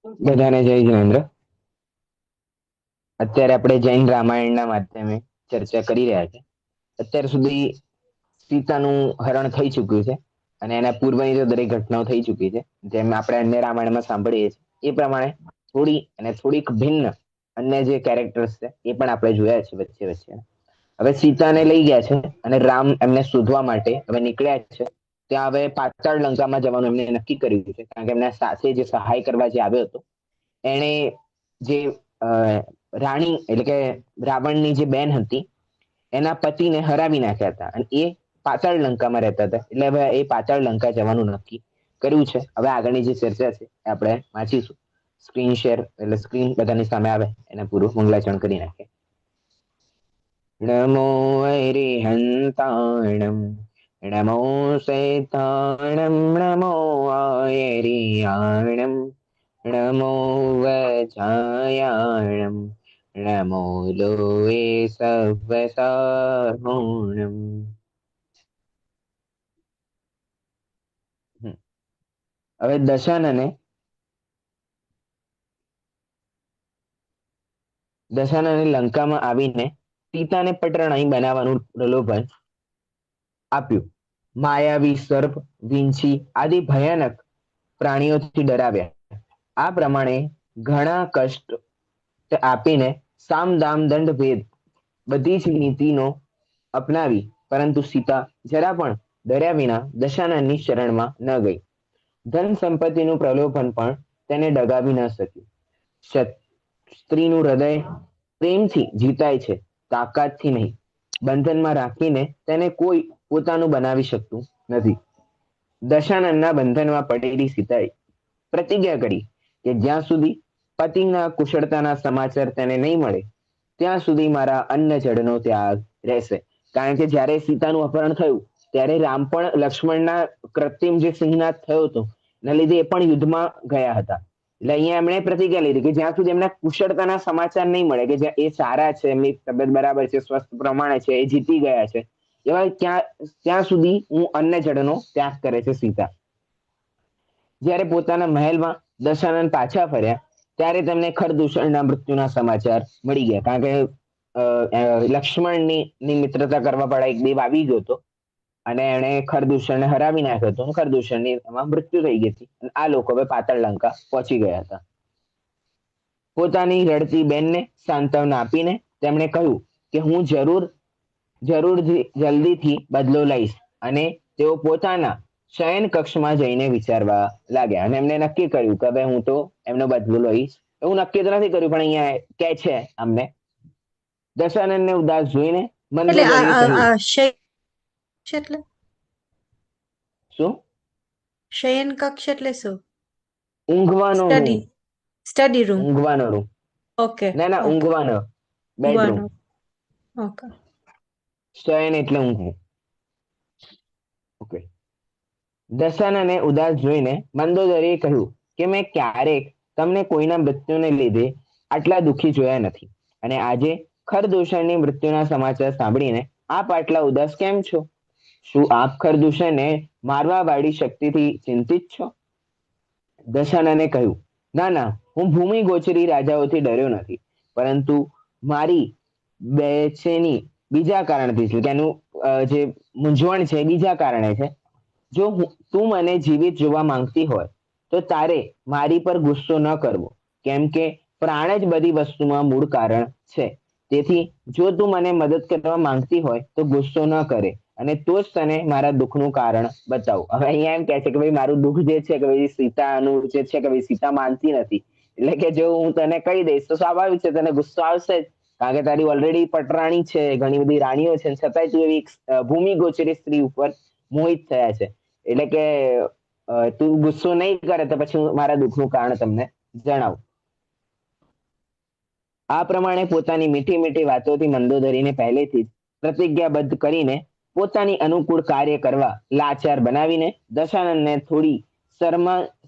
બધાને જય જિનેન્દ્ર. અત્યારે આપણે જૈન રામાયણના માધ્યમે ચર્ચા કરી રહ્યા છે. અત્યાર સુધી સીતાનું હરણ થઈ ચૂક્યું છે અને એના પૂર્વની તો દરેક ઘટનાઓ થઈ ચૂકી છે, જેમ આપણે અન્ય રામાયણમાં સાંભળીએ છીએ એ પ્રમાણે થોડીક ભિન્ન અન્ય જે કેરેક્ટર્સ છે એ પણ આપણે જોયા છે વચ્ચે વચ્ચે. હવે સીતાને લઈ ગયા છે અને રામ એમને શોધવા માટે હવે નીકળ્યા છે. ત્યાં હવે પાતાળ લંકામાં જવાનું એમને નક્કી કર્યું છે, કારણ કે એમના સાથે જે સહાય કરવા જે આવ્યો હતો એણે જે અ, રાણી એટલે કે રાવણની જે બેન હતી એના પતિને હરાવી નાખ્યા હતા અને એ પાતાળ લંકામાં રહેતા હતા. એટલે હવે એ પાતાળ લંકા જવાનું નક્કી કર્યું છે. હવે આગળની જે ચર્ચા છે એ આપણે વાંચીશું. સ્ક્રીન શેર એટલે સ્ક્રીન બધાની સામે આવે એને પૂરું મંગલાચરણ કરી નાખે. નમો હરિહંતાણમ નમો શેતાણમ નમો આયરિયાણમ નમો વજાયાણમ નમો લોએ સવ્વસાહોણમ. હવે દશાનને લંકામાં આવીને સીતાને પટરાણી બનાવવાનું પ્રલોભન આપ્યું. માયાવી સર્પ, વીંછી આદિ ભયાનક પ્રાણીઓથી ડરાવ્યા. આ પ્રમાણે ઘણા કષ્ટ આપીને સામ દામ દંડ ભેદ બધી જ નીતિનો અપનાવી, પરંતુ સીતા જરા પણ ડર્યા વિના દશાનનની શરણમાં ન ગઈ. ધન સંપત્તિનું પ્રલોભન પણ તેને ડગાવી ન શક્યું. સ્ત્રીનું હૃદય પ્રેમથી જીતાય છે, તાકાતથી નહીં. બંધનમાં રાખીને તેને કોઈ પોતાનું બનાવી શકતું નથી. દશાનનના બંધનમાં પડેલી સીતાએ પ્રતિજ્ઞા કરી કે જ્યાં સુધી પતિના કુશળતાના સમાચાર તેને નહીં મળે ત્યાં સુધી મારા અન્ન જળનો ત્યાગ રહેશે. કારણ કે જ્યારે સીતાનું અપહરણ થયું ત્યારે રામ પણ લક્ષ્મણના કૃત્રિમ જે સિંહનાદ થયો હતો એના લીધે એ પણ યુદ્ધમાં ગયા હતા. એટલે અહીંયા એમણે પ્રતિજ્ઞા લીધી કે જ્યાં સુધી એમના કુશળતાના સમાચાર નહીં મળે કે જ્યાં એ સારા છે, એમની તબિયત બરાબર છે, સ્વસ્થ પ્રમાણે છે, એ જીતી ગયા છે, એવા ત્યાં સુધી હું અન્ન જળનો ત્યાગ કરે છે સીતા. જ્યારે પોતાના મહેલમાં દશાનન પાછા ફર્યા ત્યારે તેમને ખરદૂષણના મૃત્યુના સમાચાર મળી ગયા, કારણ કે લક્ષ્મણની મિત્રતા કરવા વાળા એક દેવ આવી ગયો હતો અને એણે ખરદૂષણને હરાવી નાખ્યો હતો. ખરદૂષણની એમાં મૃત્યુ થઈ ગઈ હતી અને આ લોકો હવે પાતાળ લંકા પહોંચી ગયા હતા. પોતાની રડતી બેનને સાંત્વના આપીને તેમણે કહ્યું કે હું જરૂર જલ્દીથી બદલો લઈશ. અને તેઓ પોતાના શયન કક્ષમાં જઈને વિચારવા લાગ્યા અને એમને નક્કી કર્યું કે હવે હું તો એમનો બદલો લઈશ. એવું નક્કી તો નથી કર્યું, પણ અહીંયા કે છે અમને. દશાનંદને ઉદાસ જોઈને એટલે મંદોદરીએ કહ્યું. એટલે શું? શયન કક્ષ એટલે શું? ઊંઘવાનો રૂમ. Study room. ઊંઘવાનો રૂમ. ઓકે. ના ના, ઓકે. ઊંઘવાનો બેડરૂમ. ઊંઘવાનો. ઓકે. શયન એટલે ઊંઘવું. ઓકે. દશાનને ઉદાસ જોઈને મંદોદરીએ કહ્યું કે મેં ક્યારેક તમને કોઈના મૃત્યુને લીધે આટલા દુઃખી જોયા નથી, અને આજે ખરદૂષણની મૃત્યુના સમાચાર સાંભળીને આપ આટલા ઉદાસ કેમ છો? શું આપ ખરદૂષણને મારવા વાળી શક્તિથી ચિંતિત છો? દશાનને કહ્યું, ના ના, હું ભૂમિ ગોચરી રાજાઓથી ડર્યો નથી, પરંતુ મારી બેચેની બીજા કારણથી છે. તેનું જે મૂંઝવણ છે એ બીજા કારણે છે. જો તું મને જીવિત જોવા માંગતી હોય તો તારે મારી પર ગુસ્સો ન કરવો, કેમ કે પ્રાણ જ બધી વસ્તુમાં મૂળ કારણ છે. તેથી જો તું મને મદદ કરવા માંગતી હોય તો ગુસ્સો ન કરે, અને તો જ તને મારા દુઃખનું કારણ બતાવું. હવે અહીંયા એમ કહે છે કે ભાઈ મારું દુઃખ જે છે કે ભાઈ સીતાનું જે છે કે ભાઈ સીતા માનતી નથી, એટલે કે જો હું તને કહી દઈશ તો સ્વાભાવિક છે તને ગુસ્સો આવશે જ, કારણ કે તારી ઓલરેડી પટરાણી છે, ઘણી બધી રાણીઓ છે, છતાંય તું એવી ભૂમિ ગોચરી સ્ત્રી ઉપર મોહિત થયા છે. એટલે કે તું ગુસ્સો નહીં કરે તો પછી હું મારા દુઃખનું કારણ તમને જણાવું. આ પ્રમાણે પોતાની મીઠી મીઠી વાતોથી મંદોદરીને પહેલેથી જ પ્રતિજ્ઞાબદ્ધ કરીને પોતાની અનુકૂળ કાર્ય કરવા લાચાર બનાવીને દશાનંદને થોડી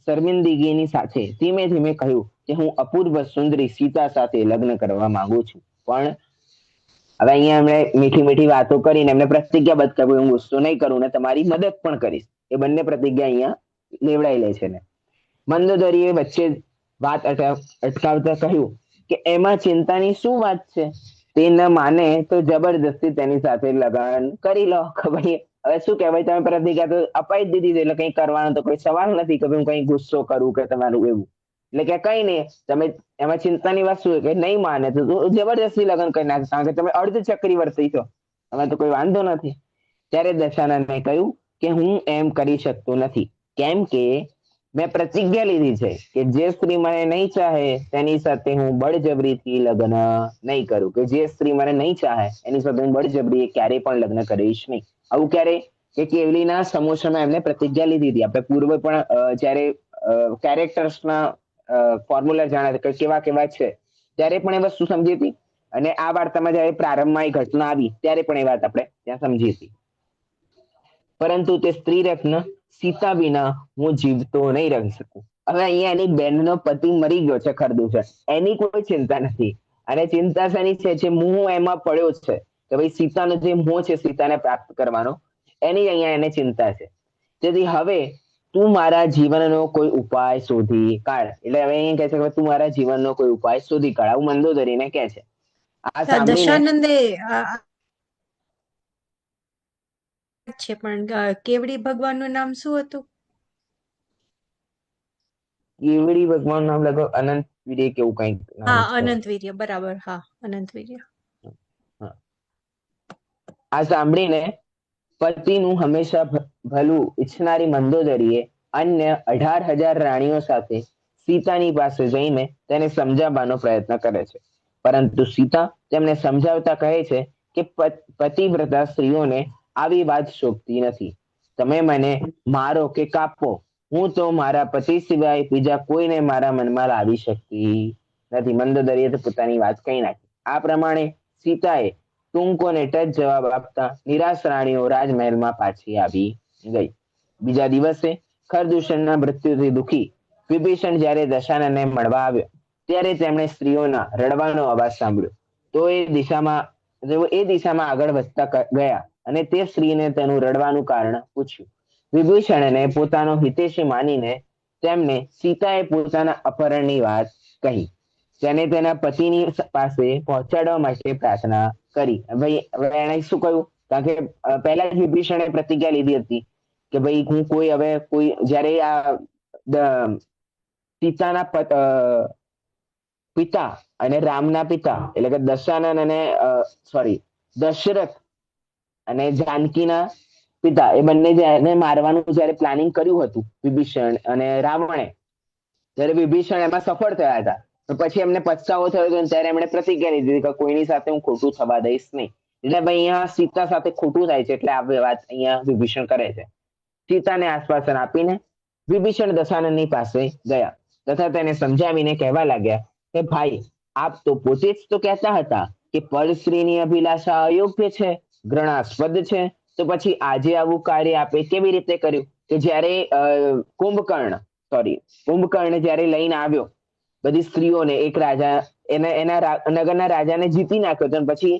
શર્મિંદગીની સાથે ધીમે ધીમે કહ્યું કે હું અપૂર્વ સુંદરી સીતા સાથે લગ્ન કરવા માંગુ છું. પણ હવે અહીંયા એમણે મીઠી મીઠી વાતો કરીને એમને પ્રતિજ્ઞાબદ્ધ કર્યું, હું ગુસ્સો નહીં કરું ને તમારી મદદ પણ કરીશ. એ બંને પ્રતિજ્ઞા અહીંયા લેવડાઈ લે છે ને. મંદોદરીએ વચ્ચે વાત અટકાવતા કહ્યું કે એમાં ચિંતાની શું વાત છે, તે ન માને તો જબરદસ્તી તેની સાથે લગ્ન કરી લો. કે ભાઈ હવે શું કહેવાય, તમે પ્રતિજ્ઞા તો અપાઈ જ દીધી છે, એટલે કઈ કરવાનો તો કોઈ સવાલ નથી કે હું કઈ ગુસ્સો કરું કે તમારું એવું. એટલે કે કઈ નહીં, તમે એમાં ચિંતાની વાત શું કે નહીં માને તો જબરદસ્તી લગ્ન કરી નાખે, કારણ કે તમે અર્ધ ચક્રીવર્તી છો, હવે તો કોઈ વાંધો નથી. ત્યારે દશાનંદે કહ્યું કે હું એમ કરી શકતો નથી, કેમ કે મેં પ્રતિજ્ઞા લીધી છે કે જે સ્ત્રી મને નહીં ચાહે તેની સાથે હું બળજબરીથી લગ્ન નહીં કરું, કે જે સ્ત્રી મને નહીં ચાહે એની સાથે હું બળજબરી ક્યારેય પણ લગ્ન કરીશ નહીં. આવું ક્યારે કે કેવલીના સમોસામાં એમને પ્રતિજ્ઞા લીધી હતી. આપણે પૂર્વ પણ જ્યારે કેરેક્ટર્સના ફોર્મ્યુલા જાણ્યા કે કેવા કેવા છે, ત્યારે પણ એ વસ્તુ સમજી હતી. અને આ વાર્તામાં જયારે પ્રારંભમાં એ ઘટના આવી ત્યારે પણ એ વાત આપણે ત્યાં સમજી હતી. પરંતુ તે સ્ત્રી રત્ન સીતા વિના હું જીવતો નહીં રહી શકું. હવે અહીંયા એની બેનનો પતિ મરી ગયો છે ખરદૂષણ, એની કોઈ ચિંતા નથી. અને ચિંતા શેની છે, જે મોહ એમાં પડ્યો છે કે ભાઈ સીતાનો જે મોહ છે સીતાને પ્રાપ્ત કરવાનો, એની અહીંયા એને ચિંતા છે. તેથી હવે તું મારા જીવનનો કોઈ ઉપાય શોધી કાઢ. એટલે હવે અહીંયા કહે છે કે તું મારા જીવનનો કોઈ ઉપાય શોધી કાઢ, આવું મંદોદરીને કહે છે. આ સાંભળીને દશાનંદે છે, પણ કેવડી ભગવાનનું નામ શું હતું? કેવડી ભગવાન નામ લગભગ અનંત વીર્ય કેવું કઈક નામ હા, છે. અનંતવીર્ય, બરાબર. હા, અનંતવીર્ય. હા. આ સાંભળીને પતિનું હંમેશા ભલું ઈચ્છનારી મંદોદરીએ અન્ય 18,000 રાણીઓ સાથે સીતાની પાસે જઈને તેને સમજાવવાનો પ્રયત્ન કરે છે. પરંતુ સીતા તેમને સમજાવતા કહે છે કે પતિવ્રતા સ્ત્રીઓને આવી વાત શોભતી નથી. તમે મને મારો કે કાપો, હું તો મારા પતિ સિવાય બીજા કોઈને મારા મનમાં લાવી શકતી નથી. મંદોદરીએ તો પોતાની વાત કહી નાખી. આ પ્રમાણે સીતાએ ટૂંકોને ટચ જવાબ આપતા નિરાશ રાણીઓ રાજમહેલમાં પાછી આવી ગઈ. બીજા દિવસે ખરદૂષણના મૃત્યુથી દુઃખી વિભીષણ જ્યારે દશાનંદને મળવા આવ્યો ત્યારે તેમણે સ્ત્રીઓના રડવાનો અવાજ સાંભળ્યો. તો એ દિશામાં આગળ વધતા ગયા અને તે સ્ત્રીને તેનું રડવાનું કારણ પૂછ્યું. વિભીષણને પોતાનો હિતેશી માનીને તેમને સીતાએ પોતાના અપહરણની વાત કહી, તેને તેના પતિની પાસે પહોંચાડવા માટે પ્રાર્થના કરી. ભાઈ હવે એને શું કહ્યું, કારણ કે પહેલા જ વિભીષણે પ્રતિજ્ઞા લીધી હતી કે ભાઈ હું કોઈ જયારે આ સીતાના પિતા અને રામના પિતા એટલે કે દશાનન અને દશરથ અને જાનકીના પિતા, એ બંને એને મારવાનું જયારે પ્લાનિંગ કર્યું હતું વિભીષણ અને રાવણે, ત્યારે વિભીષણ એમાં સફળ થયા હતા. તો પછી એમને પછતાવો થયો હતો ત્યારે એમણે પ્રતિજ્ઞા લીધી કે કોઈની સાથે હું ખોટું થવા દઈશ નહીં. એટલે ભાઈ અહીંયા સીતા સાથે ખોટું થાય છે, એટલે આ વાત અહીંયા વિભીષણ કરે છે. સીતાને આશ્વાસન આપીને વિભીષણ દશાનંદની પાસે ગયા તથા તેને સમજાવીને કહેવા લાગ્યા કે ભાઈ આપ તો પોતે જ તો કહેતા હતા કે પરસ્ત્રીની અભિલાષા અયોગ્ય છે, ઘૃણાસ્પદ છે, તો પછી આજે આવું કાર્ય આપે કેવી રીતે કર્યું? કે જ્યારે કુંભકર્ણ જ્યારે લઈને આવ્યો બધી સ્ત્રીઓને, એક રાજા એના નગરના રાજાને જીતી નાખ્યો હતો, પછી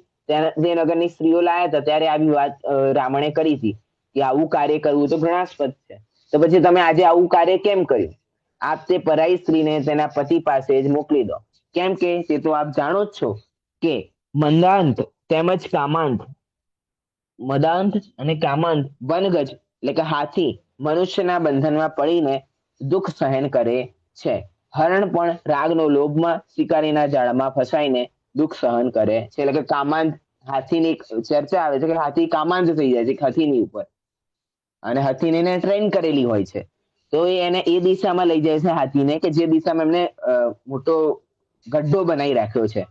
જે નગરની સ્ત્રીઓ લાયા હતા ત્યારે આવી વાત રાવણે કરી હતી કે આવું કાર્ય કરવું તો ઘૃણાસ્પદ છે, તો પછી તમે આજે આવું કાર્ય કેમ કર્યું? આપ તે પરાઈ સ્ત્રીને તેના પતિ પાસે જ મોકલી દો, કેમ કે તે તો આપ જાણો જ છો કે મદાંત તેમજ કામાંત, મદાંત અને કામાંત વનગજ એટલે કે હાથી મનુષ્યના બંધનમાં પડીને દુઃખ સહન કરે છે. હરણ પણ રાગનો લોભમાં શિકારીના જાળમાં ફસાઈને દુઃખ સહન કરે છે. એટલે કે કામાંત, હાથીની ચર્ચા આવે છે કે હાથી કામાંત થઈ જાય છે હાથીની ઉપર, અને હાથીને એને ટ્રેન કરેલી હોય છે, તો એને એ દિશામાં લઈ જાય છે હાથીને કે જે દિશામાં એમને મોટો ગड्ढો બનાવી રાખ્યો છે,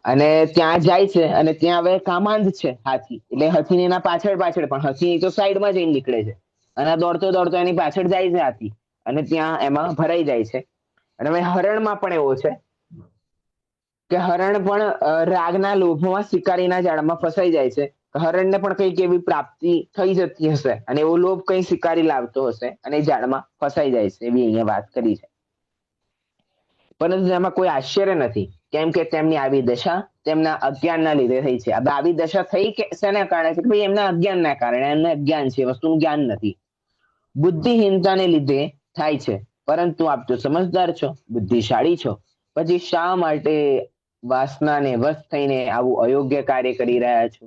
અને ત્યાં જાય છે અને ત્યાં હવે કામાંત છે હાથી, એટલે હાથીને એના પાછળ પણ હાથી તો સાઈડમાં જઈને નીકળે છે અને દોડતો દોડતો એની પાછળ જાય છે હાથી, અને ત્યાં એમાં ભરાઈ જાય છે. અને હવે હરણમાં પણ એવો છે કે હરણ પણ રાગના લોભમાં શિકારીના જાળમાં ફસાઈ જાય છે. હરણને પણ કંઈક એવી પ્રાપ્તિ થઈ જતી હશે અને એવો લોભ કઈ શિકારી લાવતો હશે અને જાળમાં ફસાઈ જાય છે, એવી અહીંયા વાત કરી છે. પરંતુ એમાં કોઈ આશ્ચર્ય નથી, કેમ કે તેમની આવી દશા તેમના અજ્ઞાનના લીધે થઈ છે. આવી દશા થઈ કે શેના કારણે? કે ભાઈ એમના અજ્ઞાનના કારણે. એમને અજ્ઞાન છે, વસ્તુનું જ્ઞાન નથી, બુદ્ધિહીનતાને લીધે થાય છે. પરંતુ આપ તો સમજદાર છો, બુદ્ધિશાળી છો, પછી શા માટે વાસનાને વશ થઈને આવું અયોગ્ય કાર્ય કરી રહ્યા છો?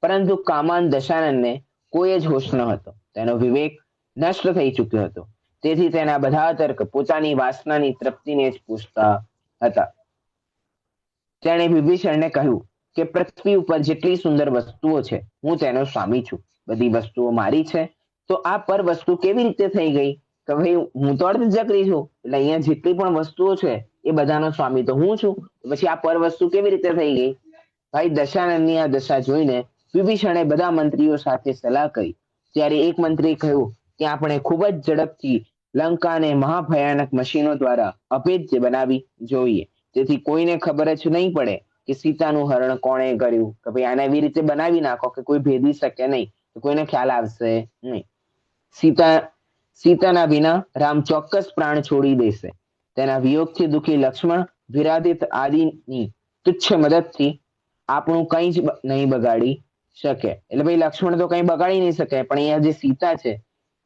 પરંતુ કામાન દશાનંદને કોઈ જ હોશ ન હતો. તેનો વિવેક નષ્ટ થઈ ચૂક્યો હતો. તેથી તેના બધા તર્ક પોતાની વાસનાની તૃપ્તિને જ પૂછતા હતા. તેણે વિભીષણને કહ્યું કે પૃથ્વી ઉપર જેટલી સુંદર વસ્તુઓ છે, હું તેનો સ્વામી છું. બધી વસ્તુઓ મારી છે, તો આ પર વસ્તુ કેવી રીતે થઈ ગઈ? કે ભાઈ હું તો અર્ધચક્રી છું, એટલે અહીંયા જેટલી પણ વસ્તુઓ છે એ બધાનો સ્વામી તો હું છું. પછી આ પર વસ્તુ કેવી રીતે થઈ ગઈ? ભાઈ દશાનંદની આ દશા જોઈને વિભીષણે બધા મંત્રીઓ સાથે સલાહ કરી. ત્યારે એક મંત્રીએ કહ્યું કે આપણે ખૂબ જ ઝડપથી લંકાને મહાભયાનક મશીનો દ્વારા અભેદ્ય બનાવી જોઈએ, જેથી કોઈને ખબર જ નહીં પડે કે સીતાનું હરણ કોણે કર્યું, કે ભાઈ આને એવી રીતે બનાવી નાખો કે કોઈ ભેદી શકે નહીં, તો કોઈને ખ્યાલ આવશે નહીં. સીતાના વિના રામ ચોક્કસ પ્રાણ છોડી દેશે. તેના વિયોગથી દુઃખી લક્ષ્મણ વિરાધિત આદિની તુચ્છ મદદથી આપણું કંઈ જ નહીં બગાડી શકે. એટલે ભાઈ લક્ષ્મણ તો કંઈ બગાડી નહીં શકે, પણ અહીંયા જે સીતા છે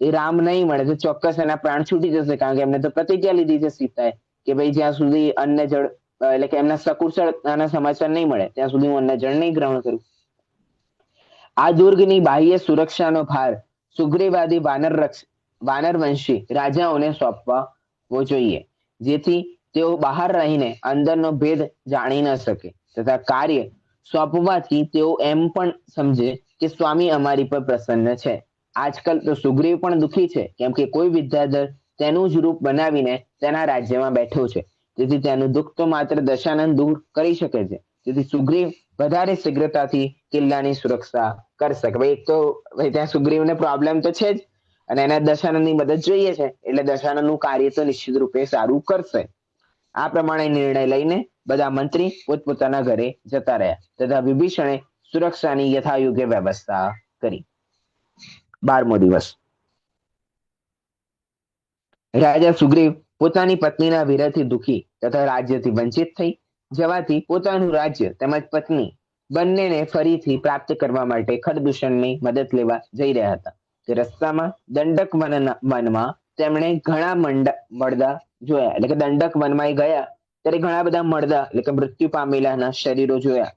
એ રામ નહીં મળે તો ચોક્કસ એના પ્રાણ છૂટી જશે, કારણ કે એમને તો પ્રતિજ્ઞા લીધી છે સીતાએ કે ભાઈ જ્યાં સુધી અન્ન જળ એટલે કે એમના સકુશળ આના સમાચાર નહીં મળે ત્યાં સુધી હું અન્ન જળ નહીં ગ્રહણ કરું. આ દુર્ગની બાહ્ય સુરક્ષાનો ભાર સુગ્રીવાદી વાનરવંશી રાજાઓને સોંપવો જોઈએ, જેથી તેઓ બહાર રહીને અંદરનો ભેદ જાણી ન શકે, તથા કાર્ય સોંપવાથી તેઓ એમ પણ સમજે કે સ્વામી અમારી પર પ્રસન્ન છે. આજકાલ તો સુગ્રીવ પણ દુઃખી છે, કેમ કે કોઈ વિદ્યાધર તેનું જ રૂપ બનાવીને તેના રાજ્યમાં બેઠો છે. તેથી તેનું દુઃખ તો માત્ર દશાનંદ દૂર કરી શકે છે. તેથી સુગ્રીવ વધારે શીઘ્રતાથી કિલ્લાની સુરક્ષા કરશે. ભાઈ એક તો ભાઈ ત્યાં સુગ્રીવને પ્રોબ્લેમ તો છે જ, અને એને દશાનંદની મદદ જોઈએ છે, એટલે દશાનંદનું કાર્ય તો નિશ્ચિત રૂપે સારું કરશે. આ પ્રમાણે નિર્ણય લઈને બધા મંત્રી પોતપોતાના ઘરે જતા રહ્યા, તથા વિભીષણે સુરક્ષાની યથાયોગ્ય વ્યવસ્થા કરી. 12મો દિવસ. રાજા સુગ્રીવ પોતાની પત્નીના વિરહથી દુઃખી તથા રાજ્યથી વંચિત થઈ જવાથી પોતાનું રાજ્ય તેમજ પત્ની બંનેને ફરીથી પ્રાપ્ત કરવા માટે ખરદૂષણની મદદ લેવા જઈ રહ્યા હતા. તે રસ્તામાં દંડક વનમાં તેમણે ઘણા મળદા જોયા. એટલે કે દંડક વનમાં ગયા ત્યારે ઘણા બધા મળદા એટલે કે મૃત્યુ પામેલાના શરીરો જોયા.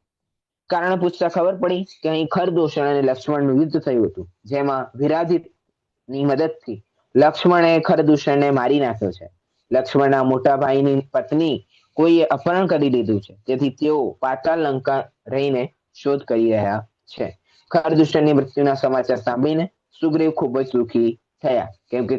કારણ પૂછતા ખબર પડી કે અહીં ખરદૂષણ અને લક્ષ્મણનું યુદ્ધ થયું હતું, જેમાં વિરાધિતની મદદથી લક્ષ્મણે ખરદૂષણને મારી નાખ્યો છે. લક્ષ્મણના મોટા ભાઈની પત્ની કોઈએ અપહરણ કરી લીધું છે, તેથી તેઓ પાતાળ લંકા રહીને શોધ કરી રહ્યા છે. ખરદૂષણની મૃત્યુના સમાચાર સાંભળીને સુગ્રીવ ખૂબ જ દુઃખી થયા, કેમ કે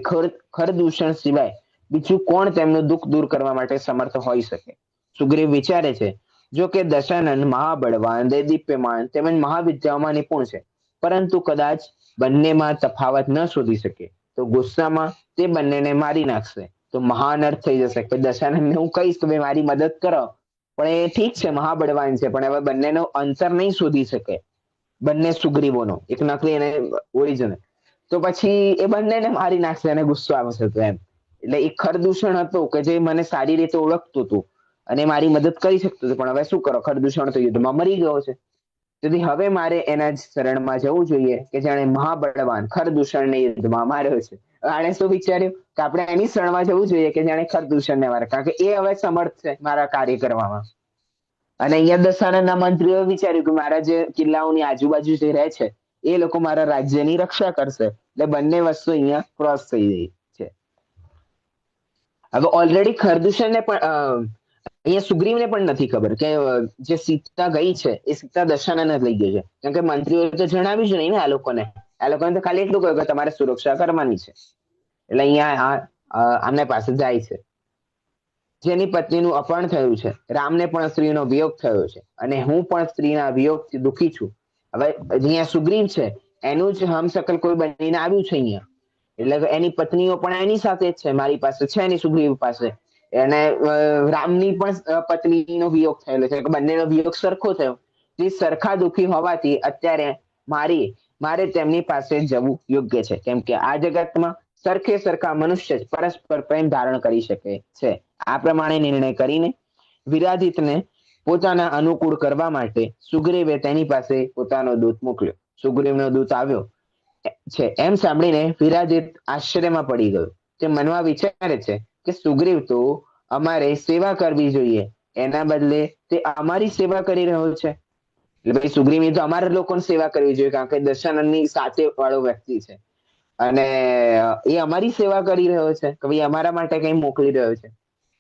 ખરદૂષણ સિવાય બીજું કોણ તેમનું દુઃખ દૂર કરવા માટે સમર્થ હોઈ શકે. સુગ્રીવ વિચારે છે, જો કે દશાનંદ મહાબળવાન, દૈદીપ્યમાન તેમજ મહાવિદ્યાઓમાં નિપુણ છે, પરંતુ કદાચ બંનેમાં તફાવત ન શોધી શકે તો ગુસ્સામાં તે બંનેને મારી નાખશે તો મહાનર્થ થઈ જશે. દશાનંદને હું કહીશ કે ભાઈ મારી મદદ કરો, પણ એ ઠીક છે મહાબળવાન છે, પણ હવે બંનેનો અંતર નહીં શોધી શકે, બંને સુગ્રીવોનો એક નકલી અને ઓરિજિનલ, તો પછી એ બંનેને મારી નાખશે અને ગુસ્સો આવશે. તો એમ એટલે એ ખરદૂષણ હતો કે જે મને સારી રીતે ઓળખતું હતું અને મારી મદદ કરી શકતું હતું, પણ હવે શું કરો, ખરદૂષણ તો યુદ્ધમાં મરી ગયો છે. તેથી હવે મારે એના જ શરણમાં જવું જોઈએ કે જેણે મહાબળવાન ખરદૂષણને યુદ્ધમાં માર્યો છે. આણે શું વિચાર્યું કે આપણે એની શરણમાં જવું જોઈએ કે જેણે ખરદૂષણને માર્યો, કારણ કે એ હવે સમર્થ છે મારા કાર્ય કરવામાં. અને અહીંયા દશાનંદના મંત્રીઓએ વિચાર્યું કે મારા જે કિલ્લાઓની આજુબાજુ જે રહે છે એ લોકો મારા રાજ્યની રક્ષા કરશે, એટલે બંને વસ્તુ અહીંયા ક્રોસ થઈ ગઈ છે. હવે ઓલરેડી ખરદૂષણને પણ અહીંયા સુગ્રીવને પણ નથી ખબર કે જે સીતા ગઈ છે એ સીતા દશાનંદ લઈ ગઈ છે, કેમ કે મંત્રીઓએ તો જણાવ્યું જ નહીં ને આ લોકોને તો ખાલી એટલું કહ્યું કે તમારે સુરક્ષા કરવાની છે. એટલે અહીંયા આમને પાસે જાય છે. જેની પત્નીનું અપહરણ થયું છે, રામને પણ સ્ત્રીનો વિયોગ થયો છે, અને હું પણ સ્ત્રીના વિયોગથી દુઃખી છું. હવે અહીંયા સુગ્રીવ છે એનું જ હમશકલ કોઈ બનીને આવ્યું છે અહીંયા, એટલે એની પત્નીઓ પણ એની સાથે જ છે, મારી પાસે છે એની સુગ્રીવ પાસે, અને રામની પણ પત્નીનો વિયોગ થયેલો છે, બંનેનો વિયોગ સરખો થયો. જે સરખા દુઃખી હોવાથી અત્યારે મારે તેમની પાસે જવું યોગ્ય છે, કેમ કે આ જગતમાં સરખે સરખા મનુષ્ય જ પરસ્પર પ્રેમ ધારણ કરી શકે છે. આ પ્રમાણે નિર્ણય કરીને વિરાધિતને પોતાના અનુકૂળ કરવા માટે સુગ્રીવે તેની પાસે પોતાનો દૂત મોકલ્યો. સુગ્રીવનો દૂત આવ્યો છે એમ સાંભળીને વિરાધિત આશ્ચર્યમાં પડી ગયો. તે મનમાં વિચારે છે કે સુગ્રીવ તો અમારે સેવા કરવી જોઈએ, એના બદલે તે અમારી સેવા કરી રહ્યો છે. એટલે ભાઈ સુગ્રીવની તો અમારા લોકોની સેવા કરવી જોઈએ, કારણ કે દશાનંદની સાથે વાળો વ્યક્તિ છે અને એ અમારી સેવા કરી રહ્યો છે કે ભાઈ અમારા માટે કઈ મોકલી રહ્યો છે.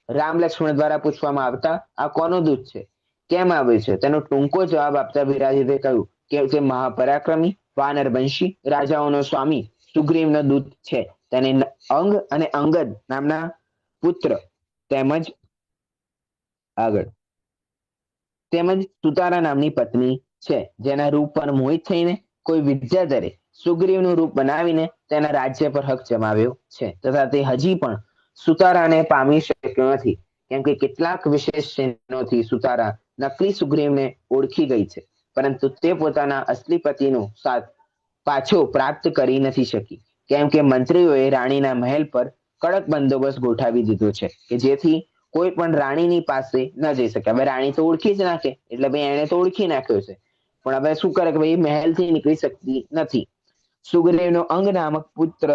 રામ લક્ષ્મણ દ્વારા પૂછવામાં આવતા આ કોનો દૂત છે, કેમ આવ્યું છે, તેનો ટૂંકો જવાબ આપતા વિરાજીતે કહ્યું કે તે મહાપરાક્રમી વાનર વંશી રાજાઓનો સ્વામી સુગ્રીવનો દૂત છે. તેને અંગ અને અંગદ નામના પુત્ર તેમજ આગળ તેમજ સુતારા નામની પત્ની છે, જેના રૂપ પર મોહિત થઈને કોઈ વિદ્યાધરે સુગ્રીવનું રૂપ બનાવીને તેના રાજ્ય પર હક જમાવ્યો છે, તથા તે હજી પણ સુતારાને પામી શક્યો નથી, કેમ કે કેટલાક વિશેષ ચિહ્નોથી સુતારા નકલી સુગ્રીવને ઓળખી ગઈ છે, પરંતુ તે પોતાના અસલી પતિનો સાથ પાછો પ્રાપ્ત કરી નથી શકી, કેમ કે મંત્રીઓએ રાણીના મહેલ પર કડક બંદોબસ્ત ગોઠવી દીધો છે કે જેથી કોઈ પણ રાણીની પાસે ન જઈ શકે. હવે રાણી તો ઓળખી જ નાખે, એટલે ભાઈ એને તો ઓળખી નાખ્યો છે, પણ હવે શું કરે કે ભાઈ મહેલથી નીકળી શકતી નથી. સુગ્રીવનો અંગ નામક પુત્ર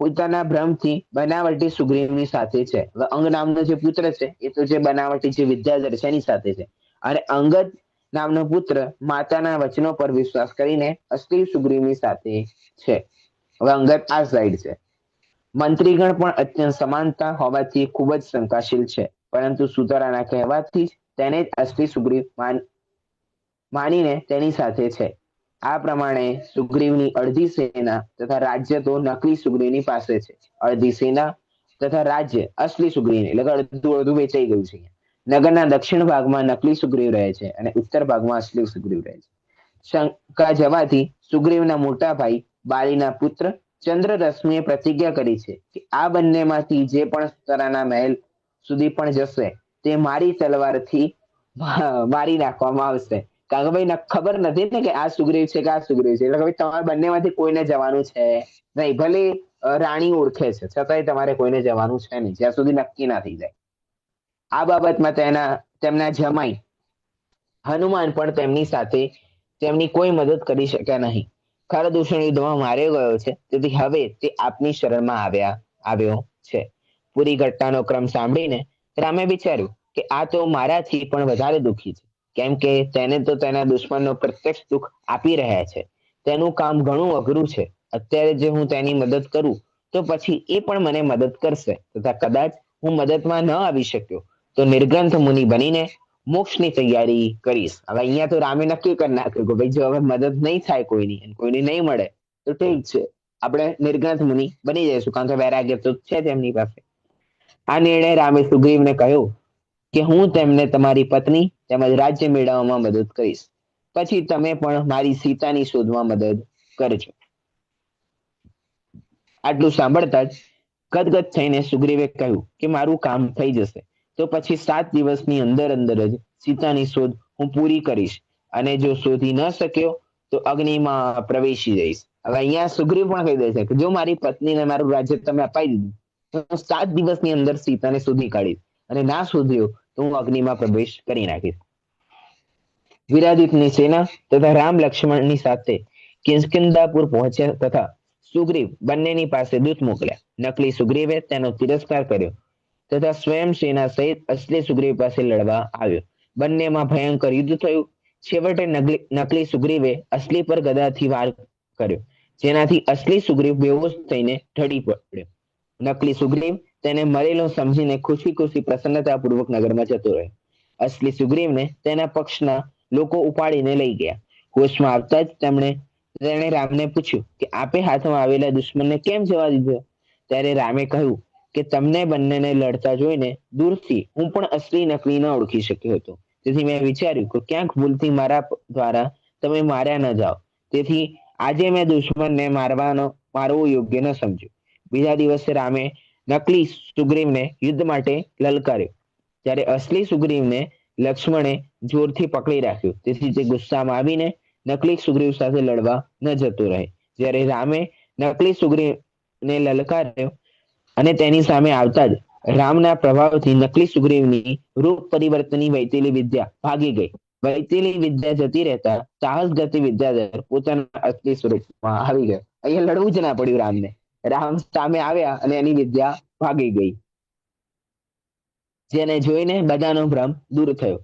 પોતાના ભ્રમથી બનાવટી સુગ્રીવની સાથે છે. હવે અંગ નામનો જે પુત્ર છે એ તો જે બનાવટી જે વિદ્યાધર છે એની સાથે છે, અને અંગદ નામનો પુત્ર માતાના વચનો પર વિશ્વાસ કરીને અસલી સુગ્રીવની સાથે છે. હવે અંગદ આ સાઈડ છે. મંત્રીગણ પણ અત્યંત સમાનતા હોવાથી ખૂબ જ શંકાશીલ છે, પરંતુ સુતારાના કહેવાથી તેને જ અસલી સુગ્રીવ માનીને તેની સાથે છે. આ પ્રમાણે સુગ્રીવની અડધી સેના તથા રાજ્ય તો નકલી સુગ્રીવની પાસે છે, અડધી સેના તથા રાજ્ય અસલી સુગ્રીવ એટલે કે અડધું અડધું વેચાઈ ગયું છે. નગરના દક્ષિણ ભાગમાં નકલી સુગ્રીવ રહે છે અને ઉત્તર ભાગમાં અસલી સુગ્રીવ રહે છે. શંકા જવાથી સુગ્રીવના મોટા ભાઈ બાલીના પુત્ર ચંદ્રરશ્મિએ પ્રતિજ્ઞા કરી છે કે આ બંનેમાંથી જે પણ સુતારાના મહેલ સુધી પણ જશે તે મારી તલવારથી મારી નાખવામાં આવશે. કારણ કે ભાઈ ખબર નથી ને કે આ સુગ્રીવ છે કે આ સુગ્રીવ છે, એટલે ભાઈ તમારે બંનેમાંથી કોઈને જવાનું છે નહીં. ભલે રાણી ઓળખે છે છતાંય તમારે કોઈને જવાનું છે નહીં જ્યાં સુધી નક્કી ના થઈ જાય. આ બાબતમાં તેમના જમાઈ હનુમાન પણ તેમની સાથે તેમની કોઈ મદદ કરી શક્યા નહીં. ખરદૂષણ યુદ્ધમાં માર્યો ગયો છે, તેથી હવે તે આપની શરણમાં આવ્યો છે. પૂરી ઘટનાનો ક્રમ સાંભળીને રામે વિચાર્યું કે આ તો મારાથી પણ વધારે દુઃખી છે, કેમ કે તેને તો તેના દુશ્મનનો પ્રત્યક્ષ દુઃખ આપી રહ્યા છે. તેનું કામ ઘણું અઘરું છે. અત્યારે જે હું તેની મદદ કરું તો પછી એ પણ મને મદદ કરશે, તથા કદાચ હું મદદમાં ન આવી શક્યો તો નિર્ગ્રંથ મુનિ બનીને મોક્ષની તૈયારી કરીશ. હવે અહીંયા તો રામે નક્કી કરી નાખ્યું કે ભાઈ જો હવે મદદ નહીં થાય કોઈની નહીં મળે તો ઠીક છે, આપણે નિર્ગ્રંથ મુનિ બની જઈશું, કારણ કે વૈરાગ્ય તો છે તેમની પાસે. આ નિર્ણય રામે સુગ્રીવને કહ્યું કે હું તેમને તમારી પત્ની તેમજ રાજ્ય મેળવવામાં મદદ કરીશ, પછી તમે પણ મારી સીતાની શોધમાં મદદ કરજો. આટલું સાંભળતા જ ગદગદ થઈને સુગ્રીવે કહ્યું કે મારું કામ થઈ જશે તો પછી 7 દિવસની અંદર જ સીતાની શોધ હું પૂરી કરીશ, અને જો શોધી ન શક્યો તો અગ્નિમાં પ્રવેશી જઈશ. હવે અહીંયા સુગ્રીવ પણ કહી દે છે કે જો મારી પત્નીને મારું રાજ્ય તમે અપાઈ દીધું તો હું 7 દિવસની અંદર સીતાને શોધી કાઢીશ, અને ના શોધ્યો તો હું અગ્નિમાં પ્રવેશ કરી નાખીશ. વિરાજીતની સેના તથા રામ લક્ષ્મણની સાથે કિષ્કિંધાપુર પહોંચ્યા તથા સુગ્રીવ બંનેની પાસે દૂત મોકલ્યા. નકલી સુગ્રીવે તેનો તિરસ્કાર કર્યો તથા સ્વયં સેના સહિત અસલી સુગ્રીવ પાસે લડવા આવ્યો. બંનેમાં ભયંકર યુદ્ધ થયું. છેવટે નકલી સુગ્રીવે અસલી પર ગદાથી વાર કર્યો, જેનાથી અસલી સુગ્રીવ બેહોશ થઈને ઢળી પડ્યો. નકલી સુગ્રીવ તેને મરેલો સમજીને ખુશી ખુશી પ્રસન્નતાપૂર્વક નગરમાં જતો રહ્યો. અસલી સુગ્રીવને તેના પક્ષના લોકો ઉપાડીને લઈ ગયા. હોશમાં આવતા જ તેણે રામને પૂછ્યું કે આપે હાથમાં આવેલા દુશ્મનને કેમ જવા દીધો. ત્યારે રામે કહ્યું કે તમને બંનેને લડતા જોઈને દૂરથી હું પણ અસલી નકલી ન ઓળખી શક્યો હતો, તેથી મેં વિચાર્યું કે ક્યાંક ભૂલથી મારા દ્વારા તમે માર્યા ન જાઓ, તેથી આજે મેં દુશ્મનને મારવું યોગ્ય ન સમજ્યું. બીજા દિવસે રામે નકલી સુગ્રીવને યુદ્ધ માટે લલકાર્યો, ત્યારે અસલી સુગ્રીવને લક્ષ્મણે જોરથી પકડી રાખ્યો, તેથી તે ગુસ્સામાં આવીને નકલી સુગ્રીવ સાથે લડવા ન જતો રહે. જ્યારે રામે નકલી સુગ્રીવને લલકાર્યો અને તેની સામે આવતા જ રામના પ્રભાવથી નકલી સુગ્રીવની રૂપ પરિવર્તનની વૈતેલી વિદ્યા ભાગી ગઈ. વૈતેલી વિદ્યા જતી રહેતા સાહસ ગતિ વિદ્યાધર પોતાના અસલી સ્વરૂપમાં આવી ગયો. અહીંયા લડવું જ ના પડ્યું રામને. રામ સામે આવ્યા અને એની વિદ્યા ભાગી ગઈ, જેને જોઈને બધાનો ભ્રમ દૂર થયો.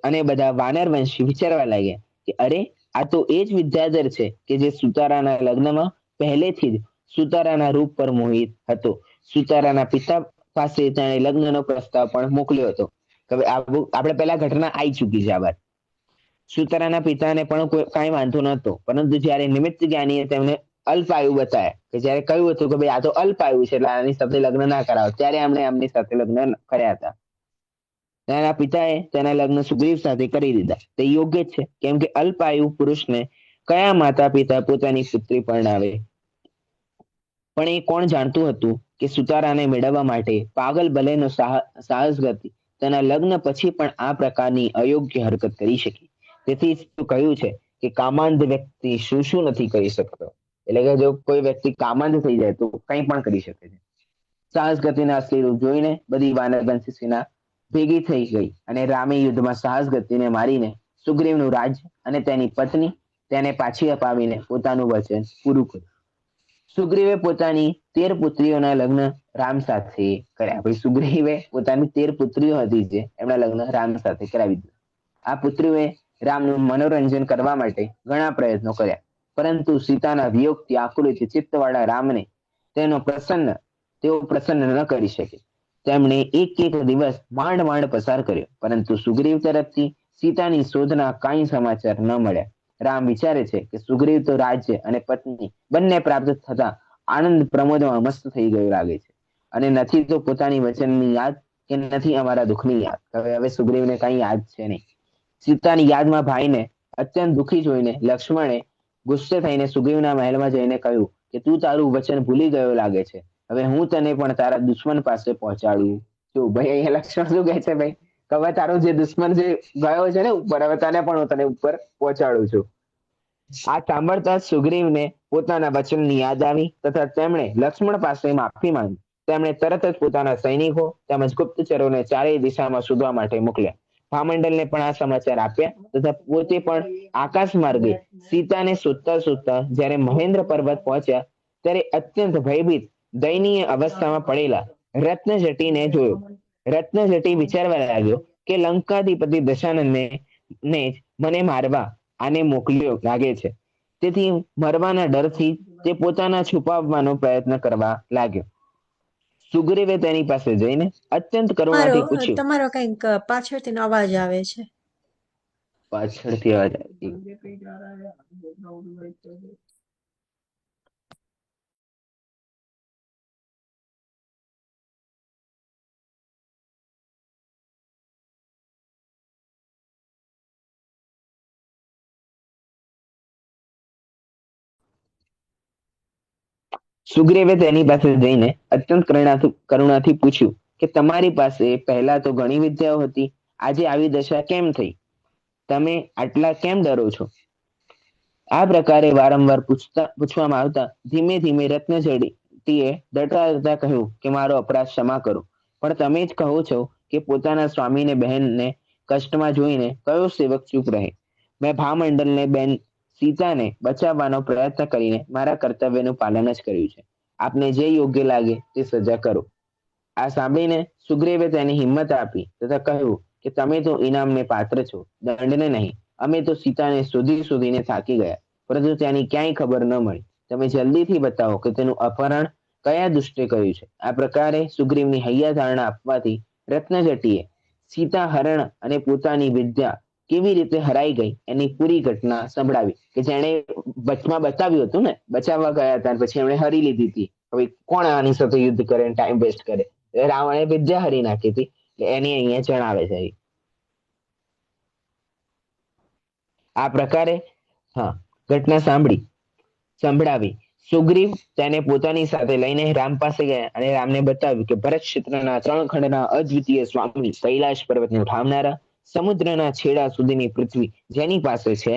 અને બધા વાનર વંશી વિચારવા લાગ્યા કે અરે, આ તો એ જ વિદ્યાધર છે કે જે સુતારાના લગ્નમાં પહેલેથી જ સુતારાના રૂપ પર મોહિત હતો. સુતારાના પિતા પાસે તેણે લગ્નનો પ્રસ્તાવ પણ મોકલ્યો હતો. હવે આપણે પહેલા ઘટના આવી ચૂકી છે. આ વાત સુતારાના પિતાને પણ કાંઈ વાંધો નહોતો, પરંતુ જ્યારે નિમિત્ત જ્ઞાનીએ તેમને અલ્પાયુ બતાવ્યા, કે જ્યારે કહ્યું હતું કે ભાઈ આ તો અલ્પાયુ છે એટલે આની સાથે લગ્ન ના કરાવો, ત્યારે એમણે એમની સાથે લગ્ન કર્યા હતા. તેના પિતાએ તેના લગ્ન સુગ્રીવ સાથે કરી દીધા. તે યોગ્ય જ છે, કેમ કે અલ્પાયુ પુરુષને કયા માતા પિતા પોતાની પુત્રી પરણાવે? પણ એ કોણ જાણતું હતું કે સુતારાને મેળવવા માટે પાગલ ભલેનો સાહસ ગતિ તેના લગ્ન પછી પણ આ પ્રકારની અયોગ્ય હરકત કરી શકી. તેથી કહ્યું છે કે કામાંધ વ્યક્તિ શું શું નથી કરી શકતો. એટલે કે જો કોઈ વ્યક્તિ કામાંધ થઈ જાય તો કંઈ પણ કરી શકે છે. સાહસ ગતિના અસલી રૂપ જોઈને બધી વાનરવંશી સેના ભેગી થઈ ગઈ અને રામે યુદ્ધમાં સાહસ ગતિને મારીને સુગ્રીવનું રાજ અને તેની પત્ની તેને પાછી અપાવીને પોતાનું વચન પૂરું કર્યું. સુગ્રીવે પોતાની 13 પુત્રીઓના લગ્ન રામ સાથે કર્યા. ભાઈ સુગ્રીવે પોતાની 13 પુત્રીઓ હતી જે એમના લગ્ન રામ સાથે કરાવી દીધા. આ પુત્રીઓએ રામનું મનોરંજન કરવા માટે ઘણા પ્રયત્નો કર્યા, પરંતુ સીતાના વિયોગથી આકુલિત ચિત્તવાળા રામને તેઓ પ્રસન્ન ન કરી શકે. તેમણે એક એક દિવસ માંડ માંડ પસાર કર્યો, પરંતુ સુગ્રીવ તરફથી સીતાની શોધના કાંઈ સમાચાર ન મળ્યા. રામ વિચારે છે કે સુગ્રીવ તો રાજ્ય અને પત્ની બંને પ્રાપ્ત થતા આનંદ પ્રમોદમાં મસ્ત થઈ ગયો લાગે છે, અને નથી તો પોતાની વચનની યાદ કે નથી અમારા દુઃખની યાદ. હવે સુગ્રીવને કઈ યાદ છે નહીં. સીતાની યાદમાં ભાઈને અત્યંત દુઃખી જોઈને લક્ષ્મણે ગુસ્સે થઈને સુગ્રીવના મહેલમાં જઈને કહ્યું કે તું તારું વચન ભૂલી ગયો લાગે છે. હવે હું તને પણ તારા દુશ્મન પાસે પહોંચાડું છું. ભાઈ અહીંયા લક્ષ્મણ શું કહે છે? ભાઈ, હવે તારો જે દુશ્મન જે ગયો છે ને ઉપર, હવે તને પણ હું તને ઉપર પહોંચાડું છું. આ સાંભળતા સુગ્રીવને પોતાના વચનની યાદ આવી તથા તેમણે લક્ષ્મણ પાસે માફી માંગી. તેમણે તરત જ પોતાના સૈનિકો તેમજ ગુપ્તચરોને ચારેય દિશામાં શોધવા માટે મોકલ્યા. ભામંડલને પણ આ સમાચાર આપ્યા તથા પોતે પણ આકાશ માર્ગે સીતાને શોધતા શોધતા જ્યારે મહેન્દ્ર પર્વત પહોંચ્યા, ત્યારે અત્યંત ભયભીત દયનીય અવસ્થામાં પડેલા રત્નજટીને જોયો. રત્નજટી વિચારવા લાગ્યો કે લંકાધિપતિ દશાનંદને ને જ મને મારવા આને મોકલ્યો લાગે છે. તેથી મરવાના ડરથી તે પોતાના છુપાવવાનો પ્રયત્ન કરવા લાગ્યો. સુગ્રીવે તેની પાસે જઈને અત્યંત તમારો કરુણાથી પૂછ્યું. તમારો કંઈક પાછળથી અવાજ આવે છે. પાછળથી અવાજ આવી. સુગ્રીવે તેની પાસે જઈને અત્યંત કરુણાથી પૂછ્યું કે તમારી પાસે પહેલા તો ઘણી વિદ્યાઓ હતી, આજે આવી દશા કેમ થઈ? તમે આટલા કેમ ડરો છો? આ પ્રકારે વારંવાર પૂછવામાં આવતા ધીમે ધીમે રત્નજટીએ ડરતા કહ્યું કે મારો અપરાધ ક્ષમા કરો, પણ તમે જ કહો છો કે પોતાના સ્વામીને બહેનને કષ્ટમાં જોઈને કયો સેવક ચૂપ રહે? મેં ભામંડલને બેન સીતાને બચાવવાનો પ્રયત્ન કરીને મારા કર્તવ્યનું પાલન જ કર્યું છે. આપને જે યોગ્ય લાગે તે સજા કરો. આ સાંભળીને સુગ્રીવે તેની હિંમત આપી તથા કહ્યું કે તમે તો ઇનામને પાત્ર છો, દંડને નહીં. અમે તો સીતાને શોધી શોધીને થાકી ગયા, પરંતુ તેની ક્યાંય ખબર ન મળી. તમે જલ્દીથી બતાવો કે તેનું અપહરણ કયા દુષ્ટે કર્યું છે. આ પ્રકારે સુગ્રીવની હૈયા ધારણા આપવાથી રત્નજટીએ સીતા હરણ અને પોતાની વિદ્યા કેવી રીતે હરાઈ ગઈ એની પૂરી ઘટના સંભળાવી, કે જેણે વચમાં બતાવ્યું હતું ને, બચાવવા ગયા હતા પછી એમણે હરી લીધી હતી. હવે કોણ આની સાથે યુદ્ધ કરે, ટાઈમ વેસ્ટ કરે? રાવણે વિદ્યા હરી નાખી હતી, એની અહીંયા જણાવે છે. આ પ્રકારે હા ઘટના સંભળાવી સુગ્રીવ તેને પોતાની સાથે લઈને રામ પાસે ગયા અને રામને બતાવ્યું કે ભરત ક્ષેત્રના 3 ખંડના અદ્વિતીય સ્વામી, કૈલાશ પર્વતને ઉઠાવનારા, સમુદ્રના છેડા સુધીની પૃથ્વી જેની પાસે છે,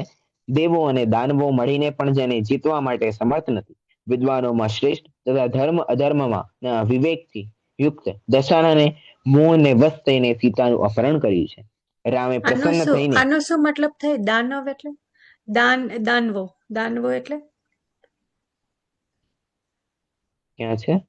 દેવો અને દાનવો મળીને પણ જેને જીતવા માટે સમર્થ નથી, વિદ્વાનોમાં શ્રેષ્ઠ તથા ધર્મ અધર્મમાં વિવેકથી યુક્ત દશાનને મોહને વશ થઈને સીતાનું અપહરણ કર્યું છે. રામે પ્રસન્ન થઈને આનો શું મતલબ થાય? દાનવ એટલે દાનવો. દાનવો એટલે ક્યાં છે?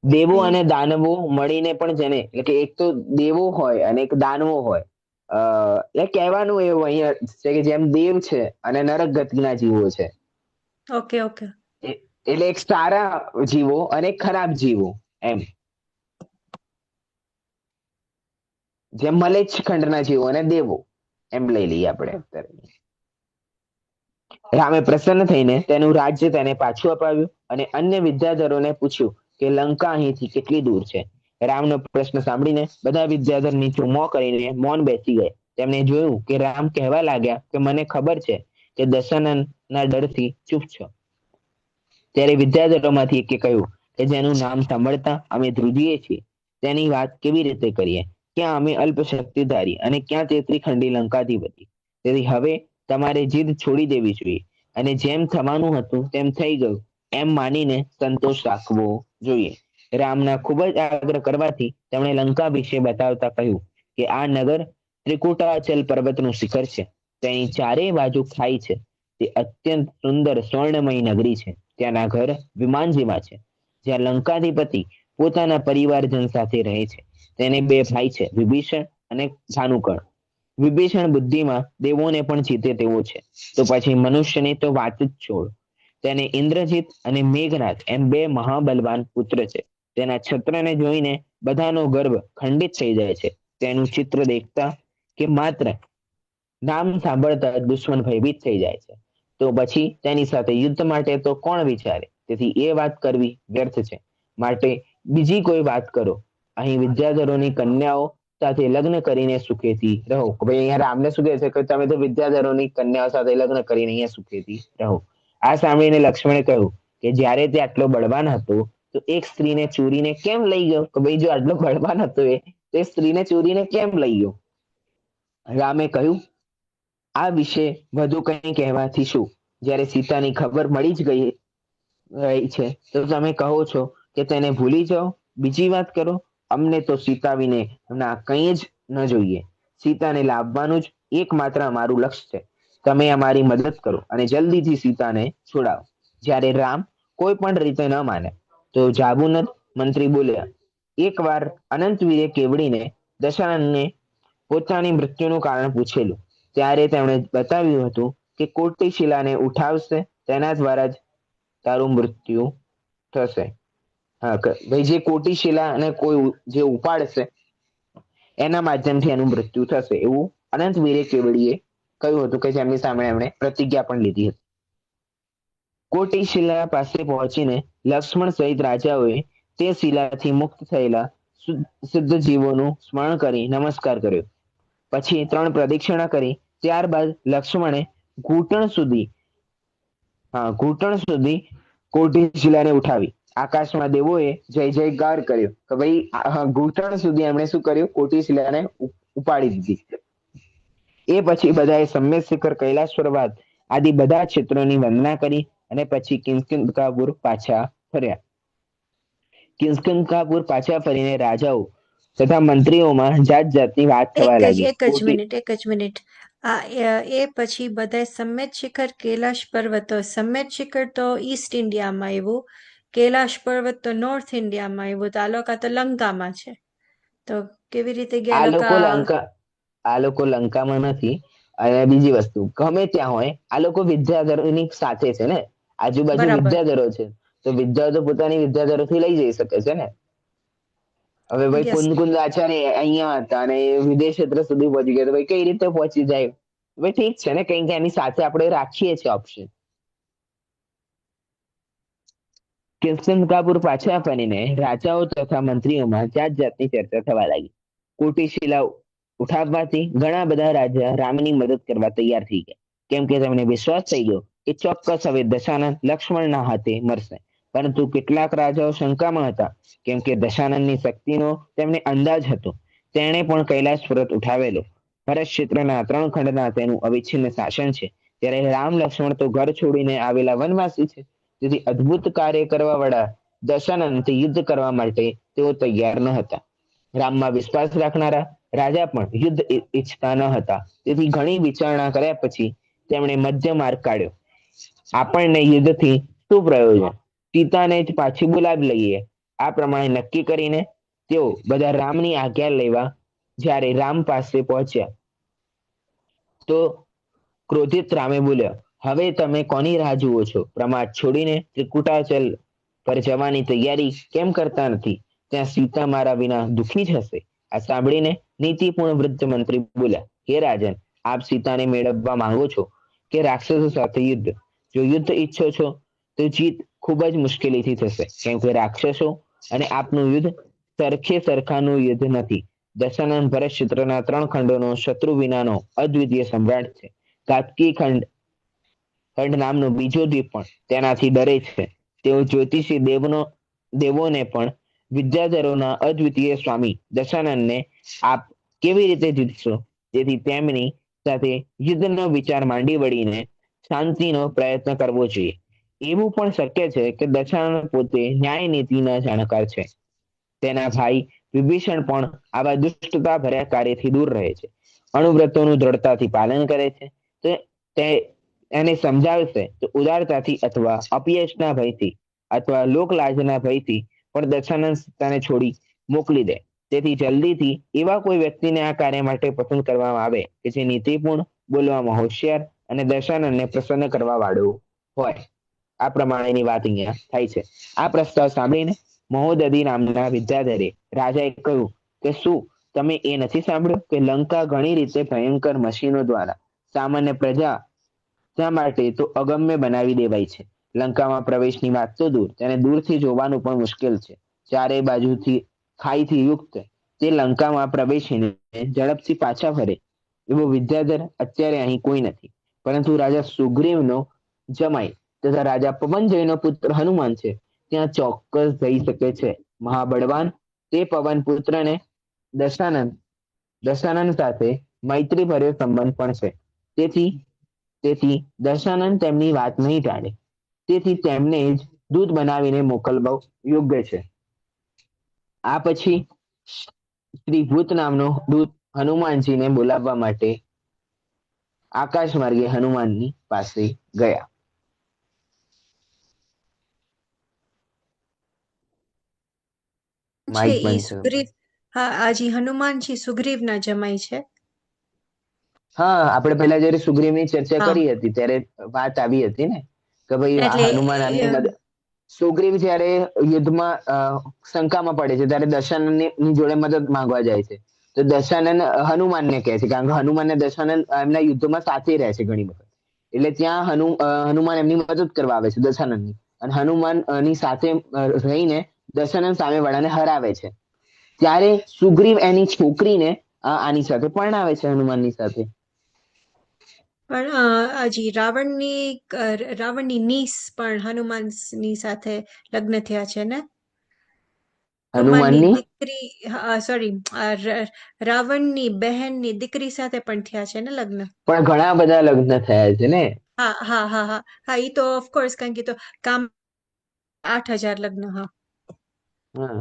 દેવો અહીં અને દાનવો મળીને પણ જેને, એટલે કે એક તો દેવો હોય અને એક દાનવો હોય. એટલે કહેવાનું એવું અહીંયા છે કે જેમ દેવ છે અને નરક ગતિના જીવો છે. Okay okay. એટલે એક સારા જીવો અને એક ખરાબ જીવો, એમ. જેમ મલેચ્છ ખંડના જીવો અને દેવો, એમ લઈ લઈએ આપણે અત્યારે. રામે પ્રસન્ન થઈને તેનું રાજ્ય તેને પાછું અપાવ્યું અને અન્ય વિદ્યાધરોને પૂછ્યું કે લંકા અહીંથી કેટલી દૂર છે. રામનો પ્રશ્ન સાંભળીને બધા વિદ્યાધર નીચું મોં કરીને મૌન બેસી ગયા. તેમણે જોયું કે રામ કહેવા લાગ્યા કે મને ખબર છે કે દશાનનના ડરથી ચૂપ છો. ત્યારે વિદ્યાધરોમાંથી એકે કહ્યું કે જેનું નામ સાંભળતા અમે ધ્રુજીએ છીએ તેની વાત કેવી રીતે કરીએ? ક્યાં અમે અલ્પ શક્તિધારી અને ક્યાં તે ત્રિખંડી લંકાધિપતિ? તેથી હવે તમારે જીદ છોડી દેવી જોઈએ અને જેમ થવાનું હતું તેમ થઈ ગયું એમ માનીને સંતોષ રાખવો જોઈએ. રામના ખૂબ જ આગ્રહ કરવાથી તેમણે લંકા વિશે બતાવતા કહ્યું કે આ નગર ત્રિકુટાચલ પર્વતનું શિખર છે. તેની ચારેય બાજુ ખાઈ છે. તે અત્યંત સુંદર સ્વર્ણમય નગરી છે. ત્યાંના ઘર વિમાન જેવા છે. જ્યાં લંકાધિપતિ પોતાના પરિવારજન સાથે રહે છે. તેને બે ભાઈ છે, વિભીષણ અને ભાનુકળ. વિભીષણ બુદ્ધિમાં દેવોને પણ જીતે તેવો છે, તો પછી મનુષ્યની તો વાત જ છોડ. તેને ઇન્દ્રજીત અને મેઘનાથ એમ બે મહાબલવાન પુત્ર છે. તેના છત્રને જોઈને બધાનો ગર્વ ખંડિત થઈ જાય છે. તેનું ચિત્ર દેખતા કે માત્ર નામ સાંભળતા દુશ્મન ભયભીત થઈ જાય છે. તો પછી તેની સાથે યુદ્ધ માટે તો કોણ વિચારે? તેથી એ વાત કરવી વ્યર્થ છે. માટે બીજી કોઈ વાત કરો. અહીં વિદ્યાધરોની કન્યાઓ સાથે લગ્ન કરીને સુખેથી રહો. ભાઈ અહીંયા રામને શું કહે છે કે તમે તો વિદ્યાધરોની કન્યાઓ સાથે લગ્ન કરીને અહીંયા સુખેથી રહો. આ સાંભળીને લક્ષ્મણે કહ્યું કે જ્યારે તે આટલો બળવાન હતો તો એક સ્ત્રીને ચોરીને કેમ લઈ ગયો? કે ભાઈ જો આટલો બળવાન હતો તે સ્ત્રીને ચોરીને કેમ લઈ ગયો? રામે કહ્યું આ વિશે વધુ કંઈ કહેવાથી શું? જ્યારે સીતાની ખબર મળી જ ગઈ છે તો તમે કહો છો કે તેને ભૂલી જાઓ, બીજી વાત કરો. અમને તો સીતા વિને ના કંઈ જ ન જોઈએ. સીતાને લાવવાનું જ એકમાત્ર અમારું લક્ષ્ય છે. તમે અમારી મદદ કરો અને જલ્દીથી સીતાને છોડાવો. જ્યારે રામ કોઈ પણ રીતે ન માને તો જાબુનદ મંત્રી બોલ્યા. એકવાર અનંતવીરે કેવડીને દશાનનને પોતાની મૃત્યુનું કારણ પૂછેલું. ત્યારે તેમણે બતાવ્યું હતું કે કોટી શિલાને ઉઠાવશે તેના દ્વારા જ તારું મૃત્યુ થશે. હા, ભાઈ જે કોટી શિલાને કોઈ જે ઉપાડશે એના માધ્યમથી એનું મૃત્યુ થશે, એવું અનંતવીરે કેવડીએ કહ્યું હતું, કે જેમની સામે એમણે પ્રતિજ્ઞા પણ લીધી હતી. કોટી શિલા પાસે પહોંચીને લક્ષ્મણ સહિત રાજાઓએ તે શિલાથી મુક્ત થયેલા સિદ્ધ જીવોનું સ્મરણ કરી નમસ્કાર કર્યો. પછી 3 પ્રદક્ષિણા કરી. ત્યારબાદ લક્ષ્મણે ઘૂંટણ સુધી કોટી શિલાને ઉઠાવી. આકાશમાં દેવોએ જય જયકાર કર્યો કે ભાઈ ઘૂંટણ સુધી એમણે શું કર્યું? કોટી શિલાને ઉપાડી દીધી. એ પછી બધાએ સમ્યક શિખર, કૈલાશ પર્વત આદિ બધા ક્ષેત્રોની વંદના કરી અને પછી કિંસ્કિંધકાપુર પાછા ફર્યા. કિંસ્કિંધકાપુર પાછા ફરીને રાજાઓ તથા મંત્રીઓમાં જાત જાતની વાત થવા લાગી. એક જ મિનિટ. એ પછી બધાય સમ્મેત શિખર, કૈલાશ પર્વતો. સમ્મેત શિખર તો ઈસ્ટ ઇન્ડિયામાં આવ્યું, કૈલાશ પર્વત તો નોર્થ ઇન્ડિયામાં આવ્યું. તો આ લોકો તો લંકામાં છે, તો કેવી રીતે ગયા આ લોકો લંકામાં નથી. અને બીજી વસ્તુ, ગમે ત્યાં હોય, આ લોકો વિદ્યાધરોની સાથે છે ને, આજુબાજુ બરાબર. વિદ્યાધરો છે, તો વિદ્યાધરો પોતાની વિદ્યાધરોથી લઈ જઈ શકે છે ને. હવે ભાઈ યસ. કુંદ આચાર્ય અહીંયા હતા અને વિદેશ ક્ષેત્ર સુધી પહોંચી ગયા, તો ભાઈ કઈ રીતે પહોંચી જાય? ભાઈ ઠીક છે ને, કંઈક એની સાથે આપણે રાખીએ છીએ ઓપ્શન. કિંસ્કિંધકાપુર પાછા ફરીને રાજાઓ તથા મંત્રીઓમાં જાત જાતની ચર્ચા થવા લાગી. કોટી શિલા ઉઠાવવાથી ઘણા બધા રાજા રામની મદદ કરવા તૈયાર થઈ ગયા, કેમ કે તેમને વિશ્વાસ થઈ ગયો કે ચોક્કસ હવે દશાનન લક્ષ્મણના હાથે મરશે. પરંતુ કેટલાક રાજાઓ શંકામાં હતા, કેમ કે દશાનનની શક્તિનો તેમને અંદાજ હતો. તેણે પણ કૈલાશ પર્વત ઉઠાવેલો. ભરત ક્ષેત્રના 3 ખંડના તેનું અવિચ્છિન્ન શાસન છે. ત્યારે રામ લક્ષ્મણ તો ઘર છોડીને આવેલા વનવાસી છે. તેથી અદ્ભુત કાર્ય કરવા વાળા દશાનનથી યુદ્ધ કરવા માટે તેઓ તૈયાર ન હતા. રામમાં વિશ્વાસ રાખનારા રાજા પણ યુદ્ધ ઈચ્છતા ન હતા. તેથી ઘણી વિચારણા કર્યા પછી તેમણે મધ્ય માર્ગ કાઢ્યો. આપણને યુદ્ધથી શું પ્રયોજન? સીતાને જ પાછી બોલાવી લઈએ. આ પ્રમાણે નક્કી કરીને તેઓ બધા રામની આજ્ઞા લેવા જ્યારે રામ પાસે પહોંચ્યા તો ક્રોધિત રામે બોલ્યા, હવે તમે કોની રાહ જુઓ છો? પ્રમાદ છોડીને ત્રિકુટાચલ પર જવાની તૈયારી કેમ કરતા નથી? ત્યાં સીતા મારા વિના દુઃખી જ હશે. આ સાંભળીને નીતિપૂર્ણ વૃદ્ધ મંત્રી બોલ્યા, હે રાજન, આપ સીતાને મેળવવા માંગો છો કે રાક્ષસો સાથે યુદ્ધ? જો યુદ્ધ ઈચ્છો છો તો જીત ખૂબ જ મુશ્કેલીથી થશે, કેમ કે રાક્ષસો અને આપનું યુદ્ધ સરખે સરખાનું યુદ્ધ નથી. દશાનંદ ભરત ક્ષેત્રના 3 ખંડોનો શત્રુ વિનાનો અદ્વિતીય સમ્રાટ છે. કાત્કી ખંડ નામનો બીજો દ્વીપ પણ તેનાથી ડરે છે. તેઓ જ્યોતિષી દેવોને પણ વિદ્યાધરોના અદ્વિતીય સ્વામી દશાનંદને આપ કેવી રીતે જીતશો? તેથી તેમની સાથે યુદ્ધનો વિચાર માંડી વળીને શાંતિનો પ્રયત્ન કરવો જોઈએ. એવું પણ શક્ય છે કે દશાનંદ પોતે ન્યાય નીતિના જાણકાર છે. તેના ભાઈ વિભીષણ પણ આવા દુષ્ટતા ભર્યા કાર્યથી દૂર રહે છે. અણુવ્રતોનું દ્રઢતાથી પાલન કરે છે. તે એને સમજાવશે તો ઉદારતાથી અથવા અપયશના ભયથી અથવા લોકલાજના ભયથી પણ દશાનંદ સીતાને છોડી મોકલી દે. તેથી જલ્દીથી એવા કોઈ વ્યક્તિને આ કાર્ય માટે પસંદ કરવામાં આવે કે જે નીતિપૂર્ણ, બોલવામાં હોશિયાર અને દશાનંદને પ્રસન્ન કરવા વાળું હોય. આ પ્રમાણેની વાત અહીંયા થાય છે. આ પ્રસ્તાવ સાંભળીને મહોદધી નામના વિદ્યાધરે રાજાએ કહ્યું કે શું તમે એ નથી સાંભળ્યું કે લંકા ઘણી રીતે ભયંકર મશીનો દ્વારા સામાન્ય પ્રજા માટે તો અગમ્ય બનાવી દેવાય છે. લંકામાં પ્રવેશની વાત તો દૂર, તેને દૂરથી જોવાનું પણ મુશ્કેલ છે. ચારે બાજુથી ખાઈથી યુક્ત તે લંકામાં પ્રવેશીને ઝડપથી પાછા ફરે એવો વિદ્યાધર અત્યારે અહીં કોઈ નથી. પરંતુ રાજા સુગ્રીવનો જમાઈ તથા રાજા પવનજયનો પુત્ર હનુમાન છે, ત્યાં ચોક્કસ જઈ શકે છે. મહાબળવાન તે પવન પુત્રને દશાનંદ સાથે મૈત્રી ભર્યો સંબંધ પણ છે. તેથી દશાનંદ તેમની વાત નહીં ટાળે. તેથી તેમને જ દૂત બનાવીને મોકલવો યોગ્ય છે. આ પછી શ્રી ભૂત નામનો દૂત હનુમાનજીને બોલાવવા માટે આકાશ માર્ગે હનુમાનની પાસે ગયા. છે માઇક ઈ બંધ થયું. સુગ્રીવ. હા, આજી હનુમાનજી સુગ્રીવના જમાઈ છે. હા, આપણે પહેલા જયારે સુગ્રીવની ચર્ચા હા, કરી હતી ત્યારે વાત આવી હતી ને કે ભાઈ એટલે હનુમાન આમની મદદ. સુગ્રીવ જયારે યુદ્ધમાં શંકામાં પડે છે ત્યારે દશાનંદની જોડે મદદ માંગવા જાય છે. તો દશાનંદ હનુમાનને કહે છે, કારણ કે હનુમાન ને દશાનંદ એમના યુદ્ધમાં સાથે રહે છે ઘણી વખત. એટલે ત્યાં હનુમાન એમની મદદ કરવા આવે છે દશાનંદની, અને હનુમાનની સાથે રહીને દશાનંદ સામે વાળાને હરાવે છે. ત્યારે સુગ્રીવ એની છોકરીને આની સાથે પરણાવે છે, હનુમાનની સાથે. પણ હજી રાવણની નીસ પણ હનુમાનની સાથે લગ્ન થયા છે ને? હનુમાનની હનુમાનની દીકરી, સોરી, રાવણની બહેનની દીકરી સાથે પણ થયા છે ને લગ્ન? પણ ઘણા બધા લગ્ન થયા છે ને. હા હા હા હા હા, ઈ તો ઓફકોર્સ, કારણ કે તો કામ 8,000 લગ્ન. હા, હા,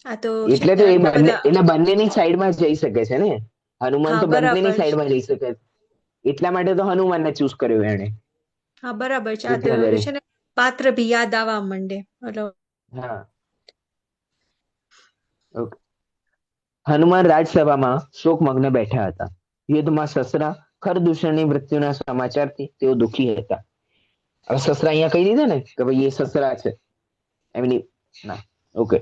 આ તો છે એટલે તો એ આટલા બંને, બધા. એટલે બંનેની સાઈડમાં જઈ શકે છે ને. હનુમાન હા, તો બંનેની બરાબર છે. સાઈડમાં જઈ શકે છે. એટલા માટે તો હનુમાનને ચૂઝ કર્યો એને, હા, બરાબર છે. આ તો વિદ્યાધરે. છે ને, પાત્ર ભી યાદ આવવા માંડે. મતલબ હા, ઓકે. હનુમાન રાજસભામાં શોકમગ્ન બેઠા હતા. યુદ્ધમાં સસરા ખરદૂષણની મૃત્યુના સમાચારથી તેઓ દુઃખી હતા. હવે સસરા અહીંયા કહી દીધા ને કે ભાઈ એ સસરા છે એમની. ના, ઓકે.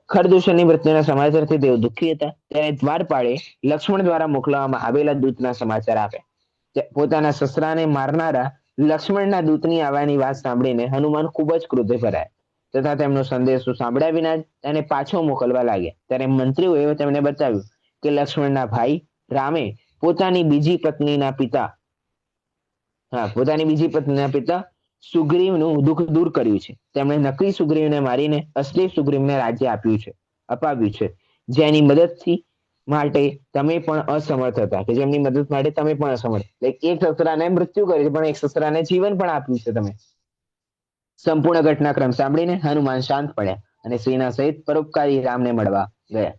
ખરદૂષણની મૃત્યુના સમાચારથી તેઓ દુઃખી હતા. ત્યારે દ્વારપાળે લક્ષ્મણ દ્વારા મોકલવામાં આવેલા દૂતના સમાચાર આપ્યા. પોતાના સસરાને મારનારા લક્ષ્મણના દૂતની આવવાની વાત સાંભળીને હનુમાન ખૂબ જ ક્રોધે ભરાયા તથા તેમનો સંદેશો સાંભળ્યા વિના જ તેને પાછો મોકલવા લાગ્યા. ત્યારે મંત્રીઓએ તેમને બતાવ્યું કે લક્ષ્મણના ભાઈ રામે પોતાની બીજી પત્નીના પિતા સુગ્રીવનું દુઃખ દૂર કર્યું છે. તેમણે નકલી સુગ્રીવને મારીને અસલી સુગ્રીવને રાજ્ય અપાવ્યું છે. જેની મદદથી માટે તમે પણ અસમર્થ હતા, કે જેમની મદદ માટે તમે પણ અસમર્થ. એક સસરાને મૃત્યુ કર્યું પણ એક સસરાને જીવન પણ આપ્યું છે તમે. સંપૂર્ણ ઘટનાક્રમ સાંભળીને હનુમાન શાંત પડ્યા અને સેના સહિત પરોપકારી રામને મળવા ગયા.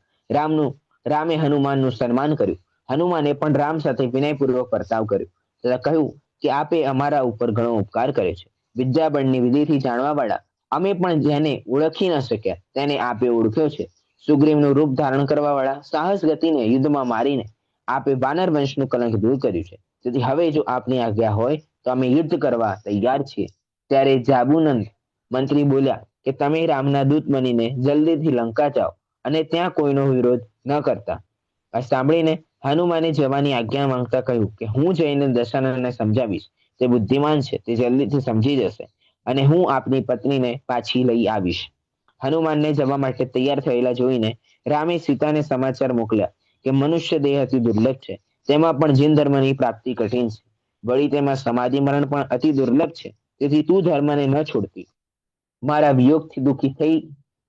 રામે હનુમાનનું સન્માન કર્યું. હનુમાને પણ રામ સાથે વિનયપૂર્વક વર્તાવ કર્યો તથા કહ્યું કે આપે અમારા ઉપર ઘણો ઉપકાર કર્યો છે. વિદ્યાબળની વિધિથી જાણવાવાળા અમે પણ જેને ઓળખી ન શક્યા તેને આપે ઓળખ્યો છે. સુગ્રીવનું રૂપ ધારણ કરવાવાળા સાહસ ગતિને યુદ્ધમાં મારીને આપે વાનર વંશનું કલંક દૂર કર્યું છે. તેથી હવે જો આપની આજ્ઞા હોય તો અમે યુદ્ધ કરવા તૈયાર છીએ. ત્યારે જાબુનંદ મંત્રી બોલ્યા કે તમે રામના દૂત બનીને જલ્દીથી લંકા જાઓ અને ત્યાં કોઈનો વિરોધ ન કરતા. આ સાંભળીને હનુમાને જવાની આજ્ઞા માંગતા કહ્યું કે હું જઈને દશરથને સમજાવીશ. તે બુદ્ધિમાન છે, તે જલ્દીથી સમજી જશે અને હું આપની પત્નીને પાછી લઈ આવીશ. હનુમાનને જવા માટે તૈયાર થયેલા જોઈને રામે સીતાને સમાચાર મોકલ્યા કે મનુષ્ય દેહ અતિ દુર્લભ છે, તેમાં પણ જીન ધર્મની પ્રાપ્તિ કઠિન છે. વળી તેમાં સમાધિ મરણ પણ અતિ દુર્લભ છે. તેથી તું ધર્મને ન છોડતી. મારા વિયોગથી દુઃખી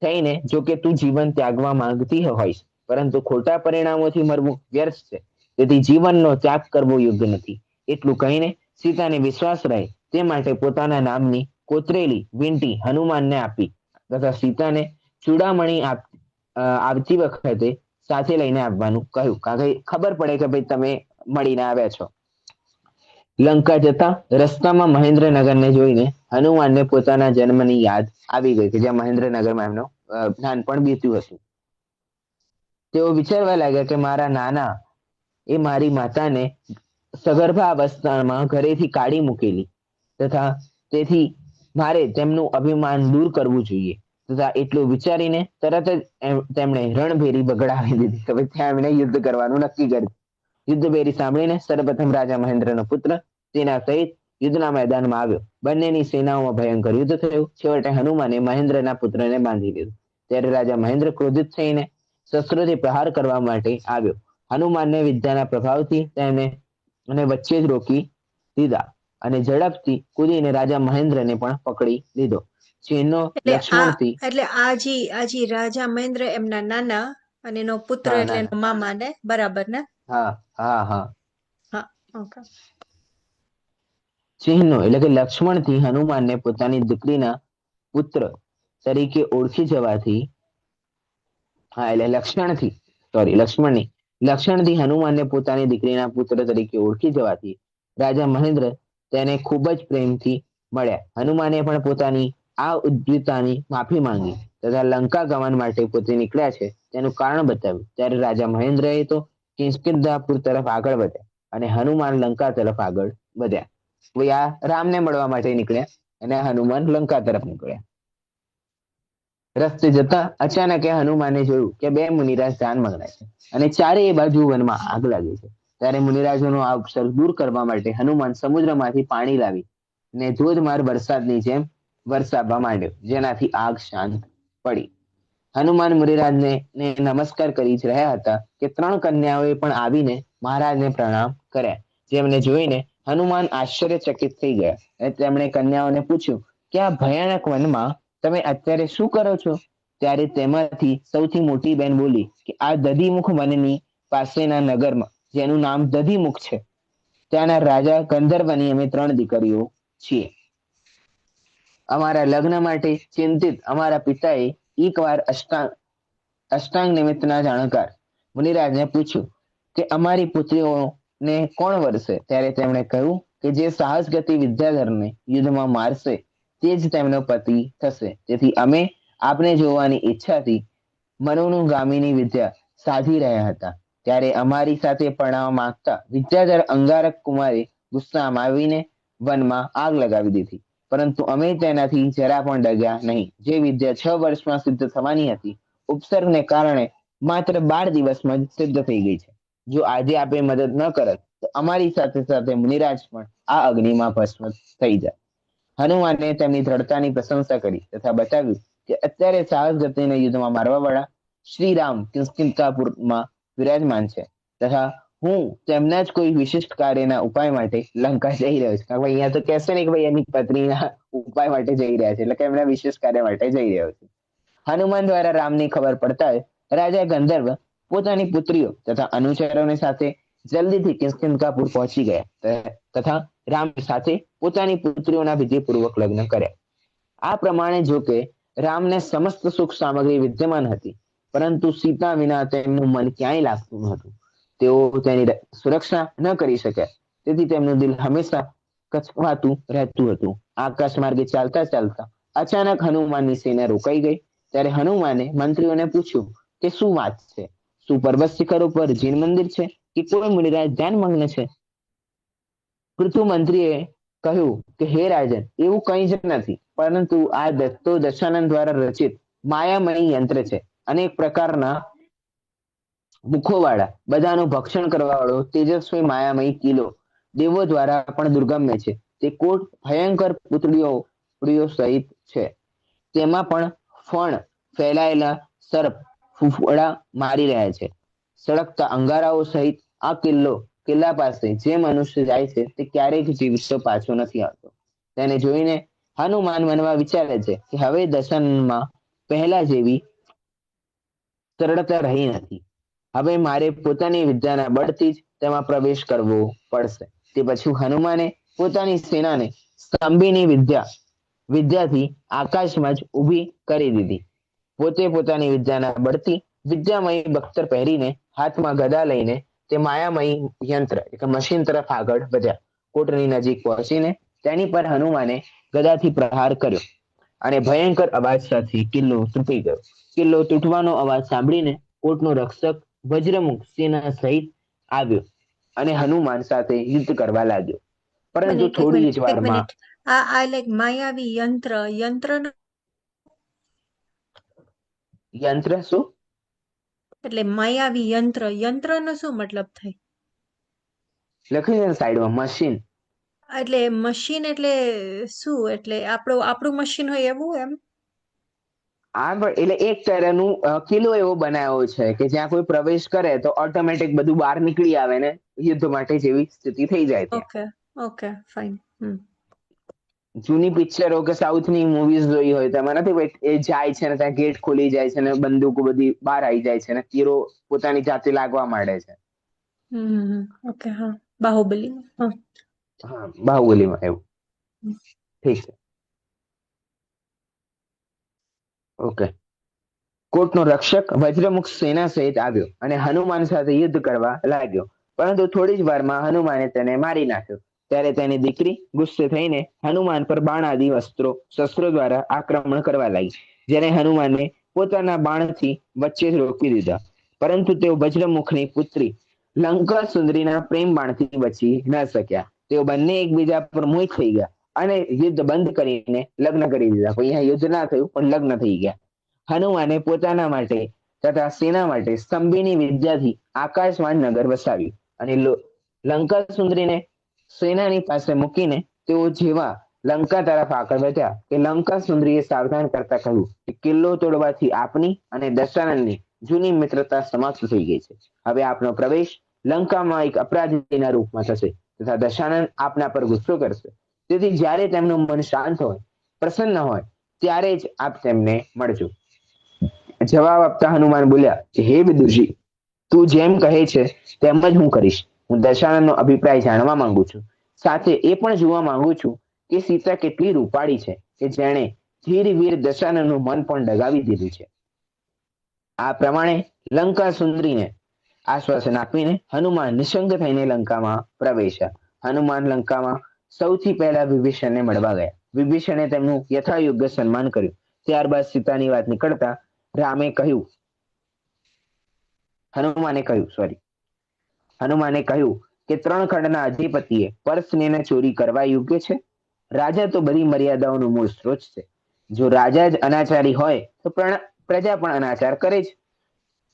થઈને જો કે તું જીવન ત્યાગવા માંગતી હોઈશ, પરંતુ ખોટા પરિણામોથી મરવું વ્યર્થ છે. તેથી જીવનનો ત્યાગ કરવો યોગ્ય નથી. એટલું કહીને સીતાને વિશ્વાસ રહે તે માટે પોતાના નામની કોતરેલી વીંટી હનુમાનને આપી તથા સીતાને ચૂડામણી આવતી વખતે સાથે લઈને આવવાનું કહ્યું, કારણ કે ખબર પડે કે ભાઈ તમે મળીને આવ્યા છો. લંકા જતા રસ્તામાં મહેન્દ્રનગરને જોઈને હનુમાનને પોતાના જન્મની યાદ આવી ગઈ કે જ્યાં મહેન્દ્રનગરમાં એમનો નાનપણ બીત્યું હતું. તેઓ વિચારવા લાગ્યા કે મારા નાના એ મારી માતાને સગર્ભા અવસ્થામાં ઘરેથી કાઢી મૂકેલી તથા તેથી મારે તેમનું અભિમાન દૂર કરવું જોઈએ. તથા એટલું વિચારીને તરત જ તેમણે રણભેરી બગડાવી દીધી. તો ત્યાં એમણે યુદ્ધ કરવાનું નક્કી કર્યું. યુદ્ધભેરી સાંભળીને સર્વપ્રથમ રાજા મહેન્દ્રનો પુત્ર તેના સહિત યુદ્ધના મેદાનમાં આવ્યો. બંનેની સેનાઓમાં ભયંકર યુદ્ધ થયું. છેવટે હનુમાને મહેન્દ્રના પુત્રને બાંધી લીધો. ત્યારે રાજા મહેન્દ્ર ક્રોધિત થઈને શસ્ત્રોથી પ્રહાર કરવા માટે આવ્યો. હનુમાનને વિદ્યાના પ્રભાવથી તેને વચ્ચે જ રોકી દીધા અને ઝડપથી કૂદીને રાજા મહેન્દ્રને પણ પકડી લીધો. જેનો લક્ષ્મણથી એટલે આજી રાજા મહેન્દ્ર એમના નાના અને એનો પુત્ર હા એટલે એનો નાના મામા ને બરાબર ને? હા હા હા હા, ઓકે. ચિહ્નો એટલે કે લક્ષ્મણથી હનુમાનને પોતાની દીકરીના પુત્ર તરીકે ઓળખી જવાથી એટલે લક્ષણથી હનુમાનને પોતાની દીકરીના પુત્ર તરીકે ઓળખી જવાથી રાજા મહેન્દ્ર તેને ખૂબ જ પ્રેમથી મળ્યા. હનુમાને પણ પોતાની આ ઉદ્ધતતાની માફી માંગી તથા લંકા ગમન માટે પોતે નીકળ્યા છે તેનું કારણ બતાવ્યું. ત્યારે રાજા મહેન્દ્રએ તો કિંસ્કિંધાપુર તરફ આગળ વધ્યા અને હનુમાન લંકા તરફ આગળ વધ્યા. આ રામને મળવા માટે નીકળ્યા અને હનુમાન લંકા તરફ નીકળ્યા. રસ્તે જતા અચાનક હનુમાને જોયું કે બે મુનિરાજ ધ્યાન મગ્ન છે અને ચારેય બાજુ વનમાં આગ લાગી છે. ત્યારે મુનિરાજોનો આ ઉપસર્ગ દૂર કરવા માટે હનુમાન સમુદ્રમાંથી પાણી લાવી ને ધોધમાર વરસાદની જેમ વરસાવવા માંડ્યો, જેનાથી આગ શાંત પડી. હનુમાન મુનિરાજને નમસ્કાર કરી જ રહ્યા હતા કે ત્રણ કન્યાઓએ પણ આવીને મહારાજને પ્રણામ કર્યા. જેમને જોઈને હનુમાન આશ્ચર્યચકિત થઈ ગયા અને તેમણે કન્યાઓને પૂછ્યું કે આ ભયાનક વનમાં તમે અત્યારે શું કરો છો? ત્યારે તેમાંથી સૌથી મોટી બેન બોલી કે આ દધીમુખ વનની પાસેના નગરમાં, જેનું નામ દધીમુખ છે, ત્યાંના રાજા ગંધર્વની અમે ત્રણ દીકરીઓ છીએ. અમારા લગ્ન માટે ચિંતિત અમારા પિતાએ એકવાર અષ્ટાંગ નિમિત્તના જાણકાર મુનિરાજને પૂછ્યું કે અમારી પુત્રીઓને કોણ વરસે? ત્યારે તેમણે કહ્યું કે જે સાહસ ગતિ વિદ્યાધરને યુદ્ધમાં મારશે તે જ તેમનો પતિ થશે. તેથી અમે આપને જોવાની ઈચ્છાથી મનોનુગામીની વિદ્યા સાધી રહ્યા હતા. ત્યારે અમારી સાથે પરણવા માંગતા વિદ્યાધર અંગારક કુમારે ગુસ્સામાં આવીને વનમાં આગ લગાવી દીધી. પરંતુ અમે તેનાથી જરા પણ ડગ્યા નહીં. જે વિદ્યા 6 વર્ષમાં સિદ્ધ થવાની હતી, ઉપસર્ગને કારણે માત્ર 12 દિવસમાં જ સિદ્ધ થઈ ગઈ છે. જો આજે આપે મદદ ન કરત તો અમારી સાથે સાથે મુનિરાજ પણ આ અગ્નિમાં ભસ્મ થઈ જાય. હનુમાને તેમની દ્રઢતાની પ્રશંસા કરી તથા બતાવ્યું કે અત્યારે સાહસ ગતિને યુદ્ધમાં મારવા વાળા શ્રીરામ કિંસ્કિંધાપુરમાં વિરાજમાન છે તથા હું તેમના જ કોઈ વિશિષ્ટ કાર્યના ઉપાય માટે લંકા જઈ રહ્યો છું. કારણ કે અહીંયા તો કહેશે ને કે ભાઈ એની પત્નીના ઉપાય માટે જઈ રહ્યા છે, એટલે કે એમના વિશેષ કાર્ય માટે જઈ રહ્યો છે. હનુમાન દ્વારા રામની ખબર પડતા રાજા ગંધર્વ પોતાની પુત્રીઓ તથા અનુચરોની સાથે જલ્દીથી કિંસ્કિંધાપુર પહોંચી ગયા તથા રામ સાથે પોતાની પુત્રીઓના વિધિપૂર્વક લગ્ન કર્યા. આ પ્રમાણે જો કે રામને સમસ્ત સુખ સામગ્રી વિદ્યમાન હતી, પરંતુ સીતા વિના તેમનું મન ક્યાંય લાગતું ન હતું. તેઓ તેની સુરક્ષા ન કરી શક્યા, તેથી તેમનું દિલ હંમેશા કચવાતું રહેતું હતું. આકાશ માર્ગે ચાલતા ચાલતા અચાનક હનુમાનની સેના રોકાઈ ગઈ. ત્યારે હનુમાને મંત્રીઓને પૂછ્યું કે શું વાત છે? શું પર્વત શિખર ઉપર જીન મંદિર છે કે કોઈ મુનિરાજ ધ્યાનમગ્ન છે? પૃથુ મંત્રીએ કહ્યું કે હે રાજન, એવું કંઈ જ નથી, પરંતુ આ દશાનંદ દ્વારા રચિત માયામય યંત્ર છે. અનેક પ્રકારના મુખોવાળા, બધાનું ભક્ષણ કરવા વાળો તેજસ્વી માયામય કિલ્લો દેવો દ્વારા પણ દુર્ગમ્ય છે. તે કોટ ભયંકર પુતળીઓ સહિત છે. તેમાં પણ ફણ ફેલાયેલા સર્પ ફૂફડા મારી રહ્યા છે. સળગતા અંગારાઓ સહિત આ કિલ્લા પાસે જે મનુષ્ય જાય છે તે ક્યારેક જીવતો પાછો નથી આવતો. તેને જોઈને હનુમાન મનમાં વિચારે છે કે હવે દશાનંદમાં પહેલા જેવી સરળતા રહી નથી. હવે મારે પોતાની વિદ્યાના બળથી જ તેમાં પ્રવેશ કરવો પડશે. તે પછી હનુમાને પોતાની સેનાને સ્તંભીની વિદ્યાથી આકાશમાં જ ઊભી કરી દીધી. પોતે પોતાની વિદ્યાના બળથી વિદ્યામય બખ્તર પહેરીને હાથમાં ગદા લઈને તે માયામય યંત્ર એટલે મશીન તરફ આગળ વધ્યા. કોટની નજીક પહોંચીને તેની પર હનુમાને ગદાથી પ્રહાર કર્યો અને ભયંકર અવાજ સાથે કિલ્લો તૂટી ગયો. કિલ્લો તૂટવાનો અવાજ સાંભળીને કોટનો રક્ષક વજ્રમુખ સેના સહિત આવ્યો અને હનુમાન સાથે યુદ્ધ કરવા લાગ્યો. પરંતુ થોડી જ એક વારમાં મિનિટ. આ લાઈક માયાવી યંત્ર યંત્ર શું? એટલે માયાવી યંત્રનો શું મતલબ થાય? લખી દે સાઈડમાં મશીન. એટલે મશીન એટલે શું? એટલે આપણું મશીન હોય એવું એમ? એટલે એક તરહનું કિલ્લો એવો બનાવ્યો છે કે જ્યાં કોઈ પ્રવેશ કરે તો ઓટોમેટિક બધું બહાર નીકળી આવે ને યુદ્ધ માટે જેવી સ્થિતિ થઈ જાય ત્યાં. Okay okay fine. જૂની પિક્ચરો કે સાઉથની મૂવીઝ જોઈ હોય તેમાં નથી એ જાય છે ને ત્યાં ગેટ ખોલી જાય છે ને બંદૂકો બધી બહાર આવી જાય છે ને તીરો પોતાની જાતે લાગવા માંડે છે. ઓકે હા, બાહુબલી. હા, બાહુબલીમાં એવું. ઠીક છે, ઓકે. કોટનો રક્ષક વજ્રમુખ સેના સહિત આવ્યો અને હનુમાન સાથે યુદ્ધ કરવા લાગ્યો. પરંતુ થોડી જ વારમાં હનુમાને તેને મારી નાખ્યો. ત્યારે તેની દીકરી ગુસ્સે થઈને હનુમાન પર બાણ આદિ શસ્ત્રો દ્વારા આક્રમણ કરવા લાગી. જેને હનુમાને પોતાના બાણથી વચ્ચે જ રોકી દીધા. પરંતુ તેઓ વજ્રમુખની પુત્રી લંકા સુંદરીના પ્રેમ બાણથી બચી ન શક્યા. તેઓ બંને એકબીજા પર મોહિત થઈ ગયા અને યુદ્ધ બંધ કરીને લગ્ન કરી દીધા. અહીંયા યુદ્ધ ના થયું પણ લગ્ન થઈ ગયા. હનુમાને પોતાના માટે તથા સેના માટે સ્તંભીની વિદ્યાથી આકાશવાન નગર વસાવ્યું અને લંકા સુંદરીને સેનાની પાસે મૂકીને તેઓ જેવા લંકા તરફ આગળ વધ્યા કે લંકા સુંદરીએ સાવધાન કરતા કહ્યું કે કિલ્લો તોડવાથી આપની અને દશાનંદની જૂની મિત્રતા સમાપ્ત થઈ ગઈ છે. હવે આપનો પ્રવેશ લંકામાં એક અપરાધીના રૂપમાં થશે તથા દશાનંદ આપના પર ગુસ્સો કરશે. તેથી જ્યારે તેમનું મન શાંત હોય, પ્રસન્ન હોય, ત્યારે જ આપ તેમને મળજો. જવાબ આપતા હનુમાન બોલ્યા કે હે વિદુષી, તું જેમ કહે છે તેમ જ હું કરીશ. હું દશાનંદનો અભિપ્રાય જાણવા માંગુ છું. સાથે એ પણ જોવા માંગુ છું કે સીતા કેટલી રૂપાળી છે કે જેણે ધીર વીર દશાનંદનું મન પણ ડગાવી દીધું છે. આ પ્રમાણે લંકા સુંદરીને આશ્વાસન આપીને હનુમાન નિશંક થઈને લંકામાં પ્રવેશ્યા. હનુમાન લંકામાં સૌથી પહેલા વિભીષણને મળવા ગયા. વિભીષણે તેમનું યથાયોગ્ય સન્માન કર્યું. ત્યારબાદ સીતાની વાત નીકળતા હનુમાને કહ્યું કે 3 ખંડના અધિપતિએ પરસને ચોરી કરવા યોગ્ય છે? રાજા તો બધી મર્યાદાઓનો મૂળ સ્ત્રોત છે. જો રાજા જ અનાચારી હોય તો પ્રજા પણ અનાચાર કરે જ.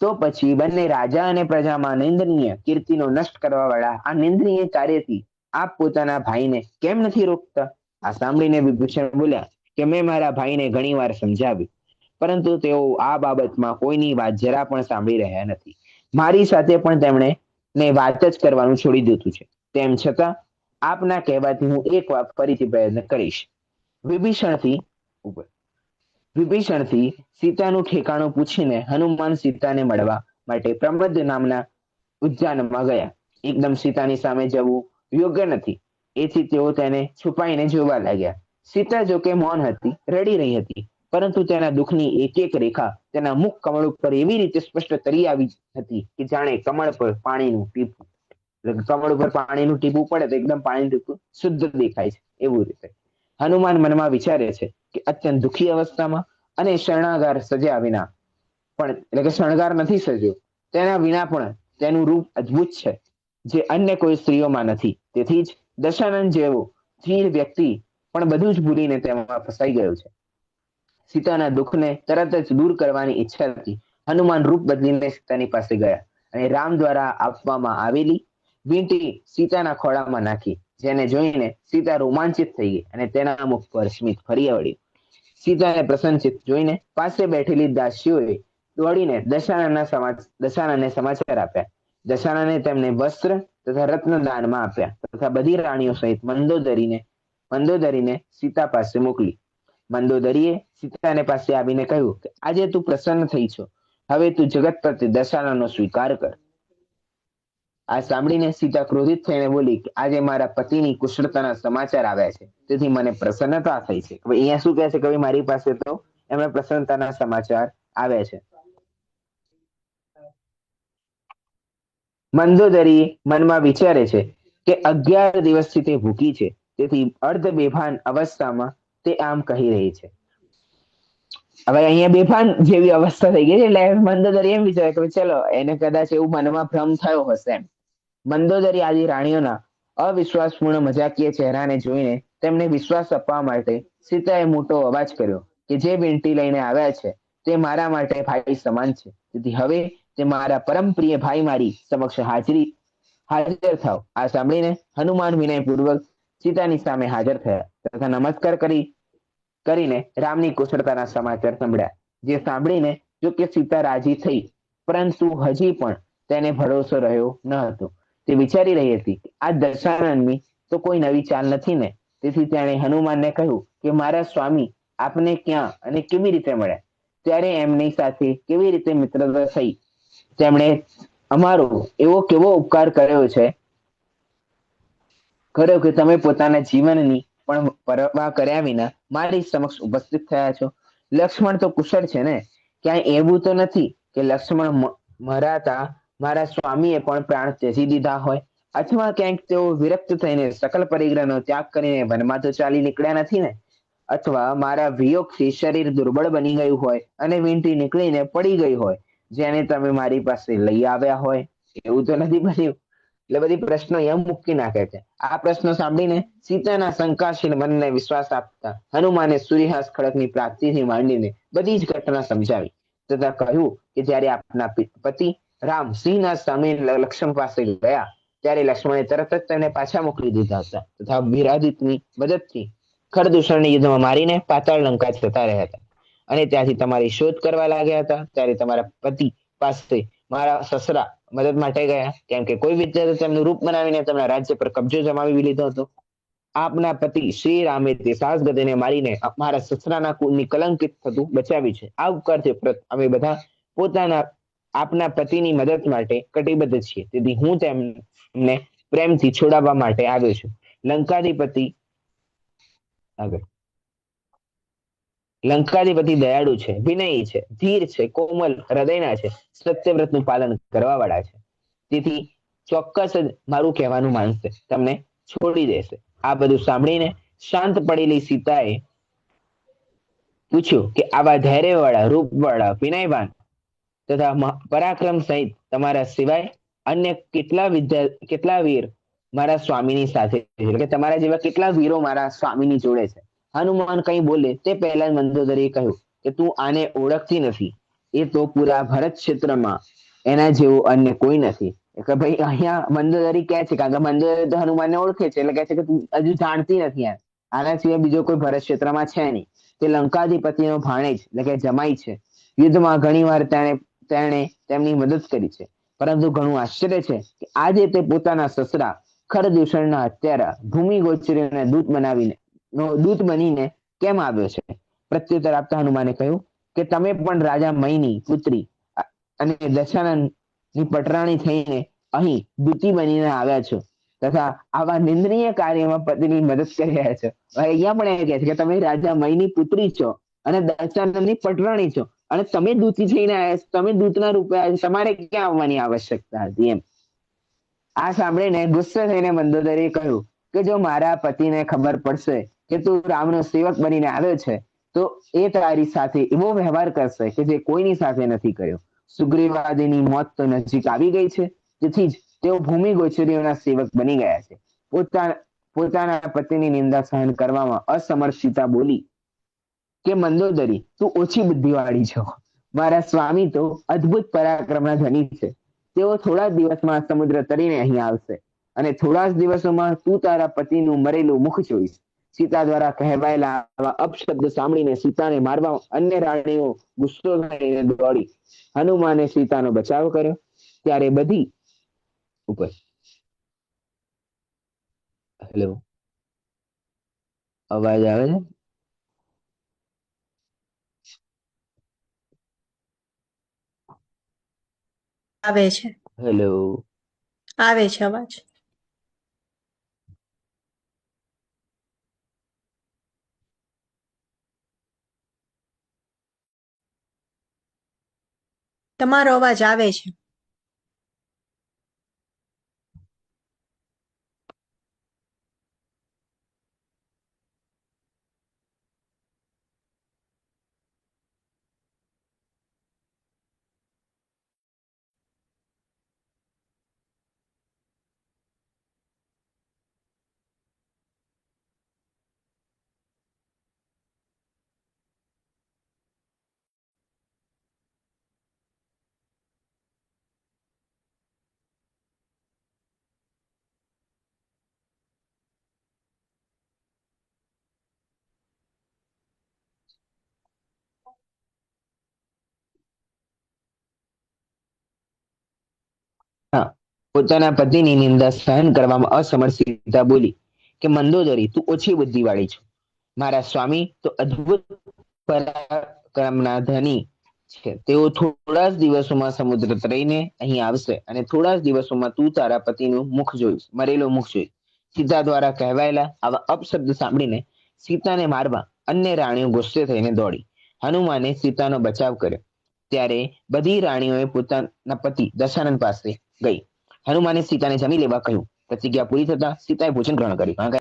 તો પછી બંને રાજા અને પ્રજામાં નિંદનીય કીર્તિનો નષ્ટ કરવા વાળા આ નિંદનીય કાર્યથી આપ પોતાના ભાઈને કેમ નથી રોકતા? આ સાંભળીને વિભીષણ બોલ્યા કે મેં મારા ભાઈને ઘણી વાર સમજાવ્યું, પરંતુ તેઓ આ બાબતમાં કોઈની વાત જરા પણ સાંભળી રહ્યા નથી. મારી સાથે પણ તેમણે વાત જ કરવાનું છોડી દીધું છે. તેમ છતાં આપના કહેવાથી હું એક વાર ફરીથી પ્રયત્ન કરીશ. વિભીષણથી સીતાનું ઠેકાણું પૂછીને હનુમાન સીતાને મળવા માટે પ્રમદ નામના ઉદ્યાનમાં ગયા. એકદમ સીતાની સામે જવું યોગ્ય નથી, એથી તેઓ તેને છુપાઈને જોવા લાગ્યા. સીતા જોકે મૌન હતી, રડી રહી હતી, પરંતુ તેના દુઃખની એક એક રેખા તેના મુખ કમળ ઉપર એવી રીતે સ્પષ્ટ તરી આવી હતી કે જાણે કમળ પર પાણીનું ટીપું. કમળ ઉપર પાણીનું ટીપું પડે તો એકદમ પાણીનું ટીપું શુદ્ધ દેખાય છે, એવું રીતે હનુમાન મનમાં વિચારે છે કે અત્યંત દુઃખી અવસ્થામાં અને શરણાગાર સજ્યા વિના પણ એટલે કે શણગાર નથી સજ્યો તેના વિના પણ તેનું રૂપ અદ્ભુત છે, જે અન્ય કોઈ સ્ત્રીઓમાં નથી. તેથી જ દશાનંદ જેવો ધીર વ્યક્તિ પણ બધું જ ભૂલીને તેમાં ફસાઈ ગયો છે. સીતાના દુઃખને તરત જ દૂર કરવાની ઈચ્છાથી હનુમાન રૂપ બદલીને સીતાની પાસે ગયા અને રામ દ્વારા આપવામાં આવેલી વીંટી સીતાના ખોળામાં નાખી, જેને જોઈને સીતા રોમાંચિત થઈ ગઈ અને તેના મુખ પર સ્મિત ફરી વળ્યું. સીતાને પ્રસન્નચિત જોઈને પાસે બેઠેલી દાસીઓએ દોડીને દશાનંદને સમાચાર આપ્યા. દશાનંદે તેમને વસ્ત્ર તથા રત્ન દાનમાં આપ્યા તથા બધી રાણીઓ સહિત મંદોદરીને સીતા પાસે મોકલી. મંદોદરીએ સીતાને પાસે આવીને કહ્યું કે આજે તું પ્રસન્ન થઈ છો, હવે તું જગતપતિ દશાનંદનો સ્વીકાર કર. આ સાંભળીને સીતા ક્રોધિત થઈને બોલી કે આજે મારા પતિની કુશળતાના સમાચાર આવ્યા છે, તેથી મને પ્રસન્નતા થઈ છે. હવે અહીંયા શું કહે છે કે મારી પાસે તો એમને પ્રસન્નતાના સમાચાર આવ્યા છે. મંદોદરી મનમાં વિચારે છે કે 11 દિવસથી તે ભૂખી છે, તેથી અર્ધ બેભાન અવસ્થામાં તે આમ કહી રહી છે. હવે અહીંયા બેભાન જેવી અવસ્થા થઈ ગઈ છે, એટલે મંદોદરી એમ વિચારે કે ચલો એને કદાચ એવું મનમાં ભ્રમ થયો હશે એમ. મંદોદરી આદિ રાણીઓના અવિશ્વાસપૂર્ણ મજાકીય ચહેરાને જોઈને તેમને વિશ્વાસ આપવા માટે સીતાએ મોટો અવાજ કર્યો કે જે વીંટી લઈને આવ્યા છે તે મારા માટે ભાઈ સમાન છે, તેથી હવે તે મારા પરમ પ્રિય ભાઈ મારી સમક્ષ હાજર થાવ. આ સાંભળીને હનુમાન વિનયપૂર્વક સીતાની સામે હાજર થયા તથા નમસ્કાર કરીને રામની કુશળતાના સમાચાર સંભળ્યા. જે સાંભળીને જો કે સીતા રાજી થઈ, પરંતુ હજી પણ તેને ભરોસો રહ્યો ન હતો. તે વિચારી રહી હતી કે આ દશાનંદની તો કોઈ નવી ચાલ નથી ને. તેથી તેણે હનુમાનને કહ્યું કે મારા સ્વામી આપને ક્યાં અને કેવી રીતે મળ્યા, ત્યારે એમની સાથે કેવી રીતે મિત્રતા થઈ, તેમણે અમારો એવો કેવો ઉપકાર કર્યો કે તમે પોતાના જીવનની પણ પરવા કર્યા વિના મારી સમક્ષ ઉપસ્થિત થયા છો. લક્ષ્મણ તો કુશળ છે ને, ક્યાંય એવું તો નથી કે લક્ષ્મણ મરાતા મારા સ્વામીએ પણ પ્રાણ ત્યજી દીધા હોય, અથવા ક્યાંક તેઓ વિરક્ત થઈને સકલ પરિગ્રહનો ત્યાગ કરીને વનમાં તો ચાલી નીકળ્યા નથી ને, અથવા મારા વિયોગથી શરીર દુર્બળ બની ગયું હોય અને વીંટી નીકળીને પડી ગઈ હોય, જેને તમે મારી પાસે લઈ આવ્યા હોય, એવું તો નથી બન્યું. એટલે બધી પ્રશ્નો એમ મૂકી નાખે છે. આ પ્રશ્નો સાંભળીને સીતાના શંકાશીલ મનને વિશ્વાસ આપતા હનુમાને સૂર્યહાસ ખડકની પ્રાપ્તિથી માંડીને બધી જ ઘટના સમજાવી તથા કહ્યું કે જ્યારે આપના પતિ રામ સિંહના સામે લક્ષ્મણ પાસે ગયા ત્યારે લક્ષ્મણે તરત જ તેને પાછા મોકલી દીધા હતા તથા વિરાદિતની મદદથી ખરદૂષણની યુદ્ધમાં મારીને પાતાળ લંકા જતા રહ્યા હતા અને ત્યાંથી તમારી શોધ કરવા લાગ્યા હતા. ત્યારે તમારા પતિ પાસે મારા સસરા મદદ માટે ગયા, કેમ કે કોઈ વિદ્યાર્થી તેમનું રૂપ બનાવીને તેમના રાજ્ય પર કબજો જમાવી લીધો હતો. આપના પતિ શ્રી રામે તે સાહસ ગતિને મારીને મારા સસરાના કુળની કલંકિત થતું બચાવી છે. આ ઉપકારથી અમે બધા આપના પતિની મદદ માટે કટિબદ્ધ છીએ, તેથી હું તેમને પ્રેમથી છોડાવવા માટે આવ્યો છું. લંકાધિપતિ દયાળુ છે, વિનયી છે, ધીર છે, કોમલ હૃદયના છે, સત્યવ્રતનું પાલન કરવા વાળા છે, તેથી ચોક્કસ જ મારું કહેવાનું માનશે, તમને છોડી દેશે. આ બધું સાંભળીને શાંત પડેલી સીતાએ પૂછ્યું કે આવા ધૈર્યવાળા, રૂપવાળા, વિનયવાન તથા પરાક્રમ સહિત તમારા સિવાય અન્ય કેટલા વીર મારા સ્વામીની સાથે છે, એટલે કે તમારા જેવા કેટલા વીરો મારા સ્વામીની જોડે છે. હનુમાન કંઈ બોલે તે પહેલા મંદોદરીએ કહ્યું કે તું આને ઓળખતી નથી, એ તો પૂરા ભરત ક્ષેત્રમાં એના જેવું અન્ય કોઈ નથી. કે ભાઈ અહીંયા મંદોદરી કહે છે, કારણ કે મંદોદરી તો હનુમાનને ઓળખે છે, એટલે કહે છે કે તું હજુ જાણતી નથી, આના સિવાય બીજો કોઈ ભરત ક્ષેત્રમાં છે નહીં. તે લંકાધિપતિનો ભાણેજ એટલે કે જમાઈ છે. યુદ્ધમાં ઘણી વાર તેણે તેમની મદદ કરી છે, પરંતુ ઘણું આશ્ચર્ય છે કે આજે તે પોતાના સસરા ખરદૂષણના હત્યારા ભૂમિગોચરીને દૂત બનીને કેમ આવ્યો છે. પ્રત્યુત્તર આપતા હનુમાને કહ્યું કે તમે પણ રાજા મયની પુત્રી અને દશાનંદની પટરાણી થઈને અહીં દૂતી બનીને આવ્યા છો તથા આવા નિંદનીય કાર્યમાં પતિની મદદ કરી રહ્યા છો. અહીંયા પણ એ કહે છે કે તમે રાજા મયની પુત્રી છો અને દશાનંદની પટરાણી છો અને તમે દૂતી થઈને આવ્યા છો, તમે દૂતના રૂપે આવ્યા છો, તમારે ક્યાં આવવાની આવશ્યકતા હતી એમ. આ સાંભળીને ગુસ્સે થઈને મંદોદરીએ કહ્યું કે જો મારા પતિને ખબર પડશે કે તું રામનો સેવક બનીને આવ્યો છે, તો એ તારી સાથે એવો વ્યવહાર કરશે કે જે કોઈની સાથે નથી કર્યો. સુગ્રીવાદીની મોત તો નજીક આવી ગઈ છે, તેથી જ તેઓ ભૂમિ ગોચરીઓના સેવક બની ગયા છે. પોતાના પતિની નિંદા સહન કરવામાં અસમર્થ સીતા બોલી કે મંદોદરી, તું ઓછી બુદ્ધિવાળી છો. મારા સ્વામી તો અદ્ભુત પરાક્રમના ધની છે. તેઓ થોડા જ દિવસમાં સમુદ્ર તરીને અહીં આવશે, અને થોડા જ દિવસોમાં તું તારા પતિનું મરેલું મુખ જોઈશ. સીતા દ્વારા કહેવાયેલા આવા અપશબ્દ સાંભળીને સીતાને મારવા અન્ય રાણીઓ ગુસ્સો થઈને દોડી. હનુમાને સીતાનો બચાવ કર્યો. ત્યારે બધી ઉપર હેલો, અવાજ આવે છે? આવે છે. હેલો. આવે છે અવાજ. તમારો અવાજ આવે છે. હા, પોતાના પતિની નિંદા સહન કરવામાં અસમર્થ સીતા બોલી કે મંદોદરી, તું ઓછી બુદ્ધિવાળી છો. મારા સ્વામી તો અદ્ભુત પરાક્રમના ધની છે. તેઓ થોડા જ દિવસોમાં સમુદ્ર તરીને અહીં આવશે, અને થોડા જ દિવસોમાં તું તારા પતિનું મુખ જોઈશ, મરેલું મુખ જોઈશ. સીતા દ્વારા કહેવાયેલા આવા અપશબ્દ સાંભળીને સીતાને મારવા અન્ય રાણીઓ ગુસ્સે થઈને દોડી. હનુમાને સીતાનો બચાવ કર્યો. ત્યારે બધી રાણીઓએ પોતાના પતિ દશાનંદ પાસે ગઈ. હનુમાને સીતાને જમી લેવા કહ્યું. પ્રતિજ્ઞા પૂરી થતા સીતાએ ભોજન ગ્રહણ કર્યું. કારણ કે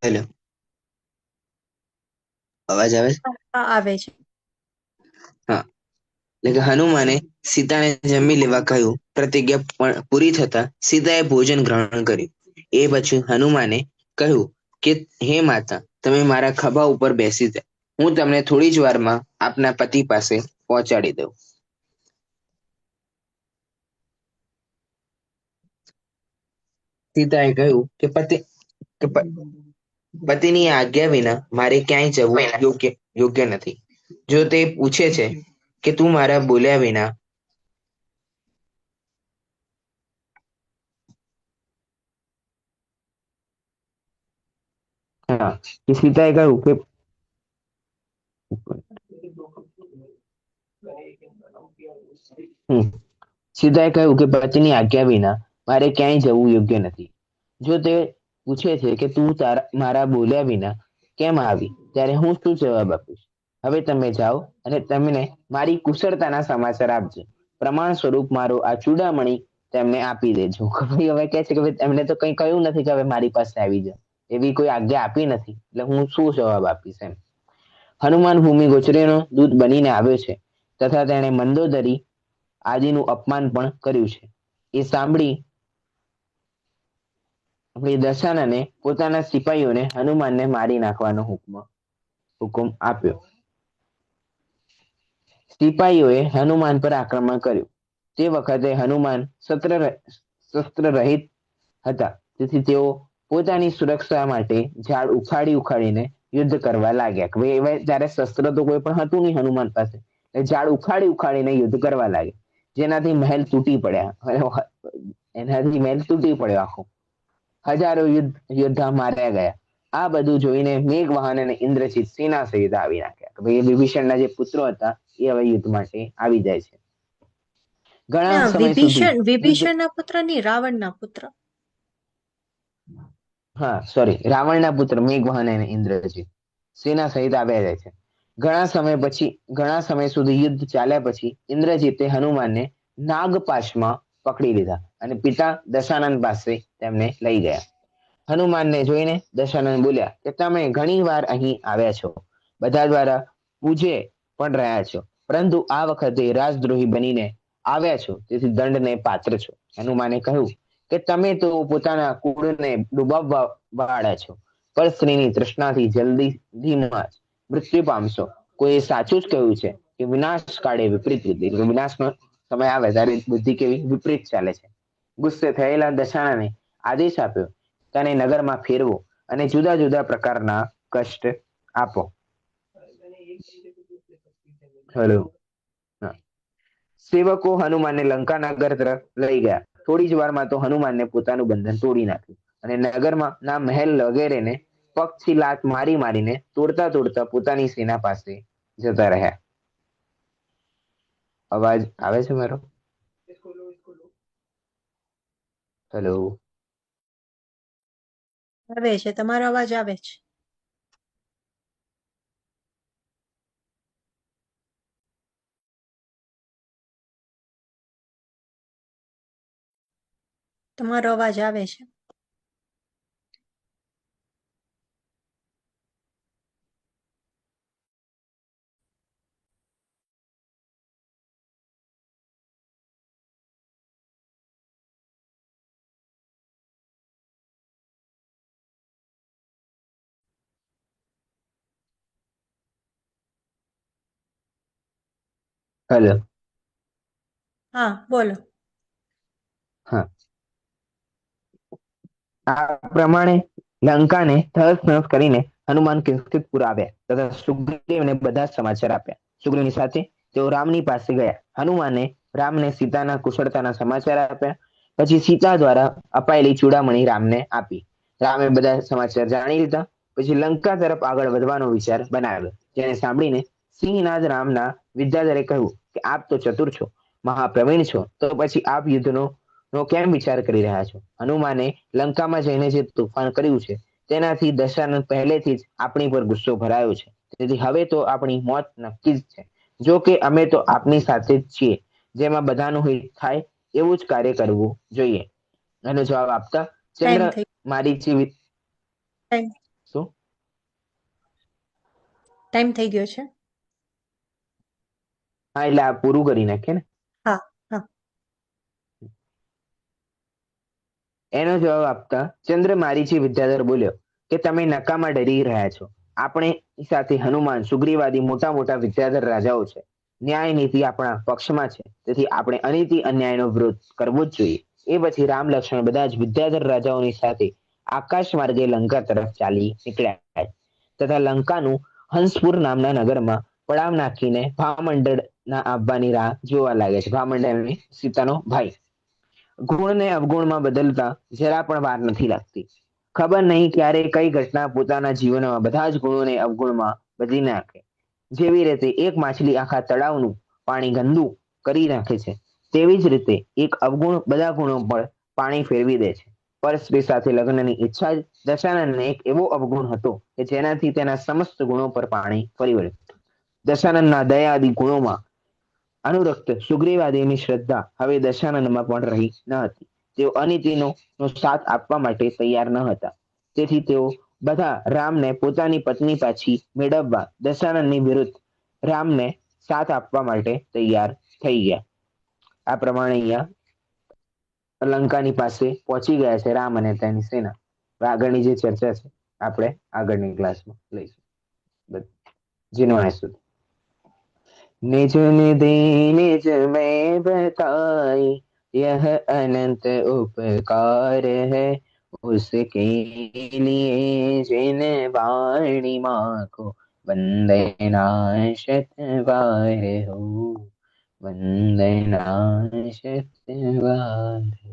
હેલો, અવાજ આવે છે? હા, આવે છે. હા, એટલે કે હનુમાને સીતાને જમી લેવા કહ્યું. પ્રતિજ્ઞા પણ પૂરી થતા સીતાએ ભોજન ગ્રહણ કર્યું. એ પછી હનુમાને કહ્યું કે હે માતા, તમે મારા ખભા ઉપર બેસી જાઓ. હું તમને થોડી જ વારમાં આપના પતિ પાસે પહોંચાડી દઉં. સીતાએ કહ્યું કે પતિની આજ્ઞા વિના મારે ક્યાંય જવું યોગ્ય નથી. જો તે પૂછે છે કે તું મારા બોલ્યા વિના હા, કે સીતાએ કહ્યું કે હમ સીતાએ કહ્યું કે પતિની આજ્ઞા વિના મારે ક્યાંય જવું યોગ્ય નથી. જો તે પૂછે છે કે તું મારા બોલ્યા વિના કેમ આવી, ત્યારે હું શું જવાબ આપીશ? હવે તમે જાઓ અને તેમને મારી કુશળતાના સમાચાર આપજો. પ્રમાણ સ્વરૂપ મારો આ ચૂડામણી તેમને આપી દેજો. ભાઈ હવે કહે છે કે ભાઈ એમને તો કંઈ કહ્યું નથી કે હવે મારી પાસે આવી જાઓ, એવી કોઈ આજ્ઞા આપી નથી, એટલે હું શું જવાબ આપીશ એમ. હનુમાન ભૂમિ ગોચરીનો દૂત બનીને આવ્યો છે, તથા તેણે મંદોદરી આદિનું અપમાન પણ કર્યું છે. એ સાંભળી આપણી દશાનને પોતાના સિપાહીઓને હનુમાનને મારી નાખવાનો હુકમ આપ્યો. સિપાહીઓએ હનુમાન પર આક્રમણ કર્યું. તે વખતે હનુમાન શસ્ત્ર રહિત હતા, તેથી તેઓ પોતાની સુરક્ષા માટે ઝાડ ઉખાડીને યુદ્ધ કરવા લાગ્યા. ત્યારે શસ્ત્ર તો કોઈ પણ હતું નહીં હનુમાન પાસે, ઝાડ ઉખાડીને યુદ્ધ કરવા લાગ્યા, જેનાથી મહેલ તૂટી પડ્યા. એનાથી મહેલ તૂટી પડ્યો આખો. હજારો યોદ્ધા માર્યા ગયા. આ બધું જોઈને મેઘવાહન અને ઇન્દ્રજીત સેના સહિત આવી નાખ્યા. ભાઈ વિભીષણના જે પુત્રો હતા એ હવે યુદ્ધ માટે આવી જાય છે. ઘણા સમય સુધી વિભીષણના પુત્ર નહીં, રાવણના પુત્ર. હા સોરી, રાવણના પુત્ર મેઘવાહન અને ઇન્દ્રજીત સેના સહિત આવ્યા જાય છે. ઘણા સમય સુધી યુદ્ધ ચાલ્યા પછી ઇન્દ્રજીતે હનુમાનને નાગપાશમાં પકડી લીધા અને પિતા દશાનન પાસે તેમને લઈ ગયા. હનુમાનને જોઈને દશાનન બોલ્યા કે તમે ઘણી વાર અહીં આવ્યા છો, બધા દ્વારા પૂજે પણ રહ્યા છો, પરંતુ આ વખતે રાજદ્રોહી બનીને આવ્યા છો, તેથી દંડને પાત્ર છો. હનુમાને કહ્યું કે તમે તો પોતાના કુળને ડૂબાવવા વાળા છો, પર સ્ત્રીની તૃષ્ણાથી જલ્દીમાં જ મૃત્યુ પામશો. કોઈ સાચું જ કહ્યું છે કે વિનાશ કાળે વિપરીત બુદ્ધિ, વિનાશનો સમય આવે ત્યારે બુદ્ધિ કેવી વિપરીત ચાલે છે. ગુસ્સે થયેલા દશાનને આદેશ આપ્યો, તને નગરમાં ફેરવો અને જુદા જુદા પ્રકારના કષ્ટ આપો. હેલો. સેવકો હનુમાનને લંકા નગર તરફ લઈ ગયા. થોડી જ વારમાં તો હનુમાનને પોતાનું બંધન તોડી નાખ્યું અને નગરમાં ના મહેલ વગેરેને પગથી લાત મારીને તોડતા પોતાની સેના પાસે જતા રહ્યા. અવાજ આવે છે મારો? હેલો. આવે છે, તમારો અવાજ આવે છે. તમારો અવાજ આવે છે. હેલો. હા બોલો. હા, આ પ્રમાણે લંકાને તહસ કરીને હનુમાન કિંસકીપુર આવ્યા તથા સુગ્રીવને બધા સમાચાર આપ્યા. સુગ્રીવની સાથે તેઓ રામની પાસે ગયા. હનુમાને રામને સીતાના કુશળતાના સમાચાર આપ્યા. પછી સીતા દ્વારા અપાયેલી ચૂડામણી રામને આપી. રામે બધા સમાચાર જાણી લીધા. પછી લંકા તરફ આગળ વધવાનો વિચાર બનાવ્યો, જેને સાંભળીને સિંહનાદ રામના વિદ્યાધરે કહ્યું કે આપ તો ચતુર છો, મહાપ્રવીણ છો, તો પછી આપ યુદ્ધનો કેમ વિચાર કરી રહ્યા છો? હનુમાને લંકામાં જઈને જે તોફાન કર્યું છે તેનાથી દશાનંદ પહેલેથી જ આપણી પર ગુસ્સો ભરાયો છે, તેથી હવે તો આપણી મોત નક્કી જ છે. જો કે અમે તો આપની સાથે જ છીએ, જેમાં બધાનું હિત થાય એવું જ કાર્ય કરવું જોઈએ. એનો જવાબ આપતા ચંદ્ર ટાઈમ થઈ મારીચી ટાઈમ શું ટાઈમ થઈ ગયો છે. હા, એટલે આ પૂરું કરી નાખીએ ને. હા હા. એનો જવાબ આપતા ચંદ્ર મારીચી વિદ્યાધર બોલ્યો કે તમે નકામાં ડરી રહ્યા છો. આપણે સાથે હનુમાન સુગ્રીવાદી મોટા મોટા વિદ્યાધર રાજાઓ છે. ન્યાય નીતિ આપણા પક્ષમાં છે, તેથી આપણે અનીતિ અન્યાયનો વિરોધ કરવો જ જોઈએ. એ પછી રામ લક્ષ્મણ બધા જ વિદ્યાધર રાજાઓની સાથે આકાશ માર્ગે લંકા તરફ ચાલી નીકળ્યા તથા લંકાનું હંસપુર નામના નગરમાં પડાવ નાખીને ભામંડળના આવવાની રાહ જોવા લાગે છે. ભામંડળ સીતાનો ભાઈ. ગુણને અવગુણમાં બદલતા જરા પણ વાર નથી લાગતી. ખબર નહીં ક્યારે કઈ ઘટના પોતાના જીવનમાં બધા જ ગુણોને અવગુણમાં બદલી નાખે. જેવી રીતે એક માછલી આખા તળાવનું પાણી ગંદુ કરી નાખે છે, તેવી જ રીતે એક અવગુણ બધા ગુણો પર પાણી ફેરવી દે છે. પરસ્ત્રી સાથે લગ્નની ઈચ્છા જ દશાનંદને એક એવો અવગુણ હતો કે જેનાથી તેના સમસ્ત ગુણો પર પાણી ફરી વળ્યું. દશાનંદના દયાદી ગુણોમાં અનુરક્ત સુગ્રીવાદીની શ્રદ્ધા હવે દશાનંદમાં પણ રહી ન હતી. તેઓ અનિતિનો સાથ આપવા માટે તૈયાર ન હતા. તેથી તેઓ બધા રામને પોતાની પત્ની પાછી મેળવવા દશાનંદની વિરુદ્ધ રામને સાથ આપવા માટે તૈયાર થઈ ગયા. આ પ્રમાણે અહીંયા લંકાની પાસે પહોંચી ગયા છે રામ અને તેની સેના. આગળની જે ચર્ચા છે આપણે આગળની ક્લાસમાં લઈશું. જીનો સુધી निज निधि निज में बताई, यह अनंत उपकार है उसके लिए जिन वाणी माँ को वंदना शत बार हो, वंदना शत बार।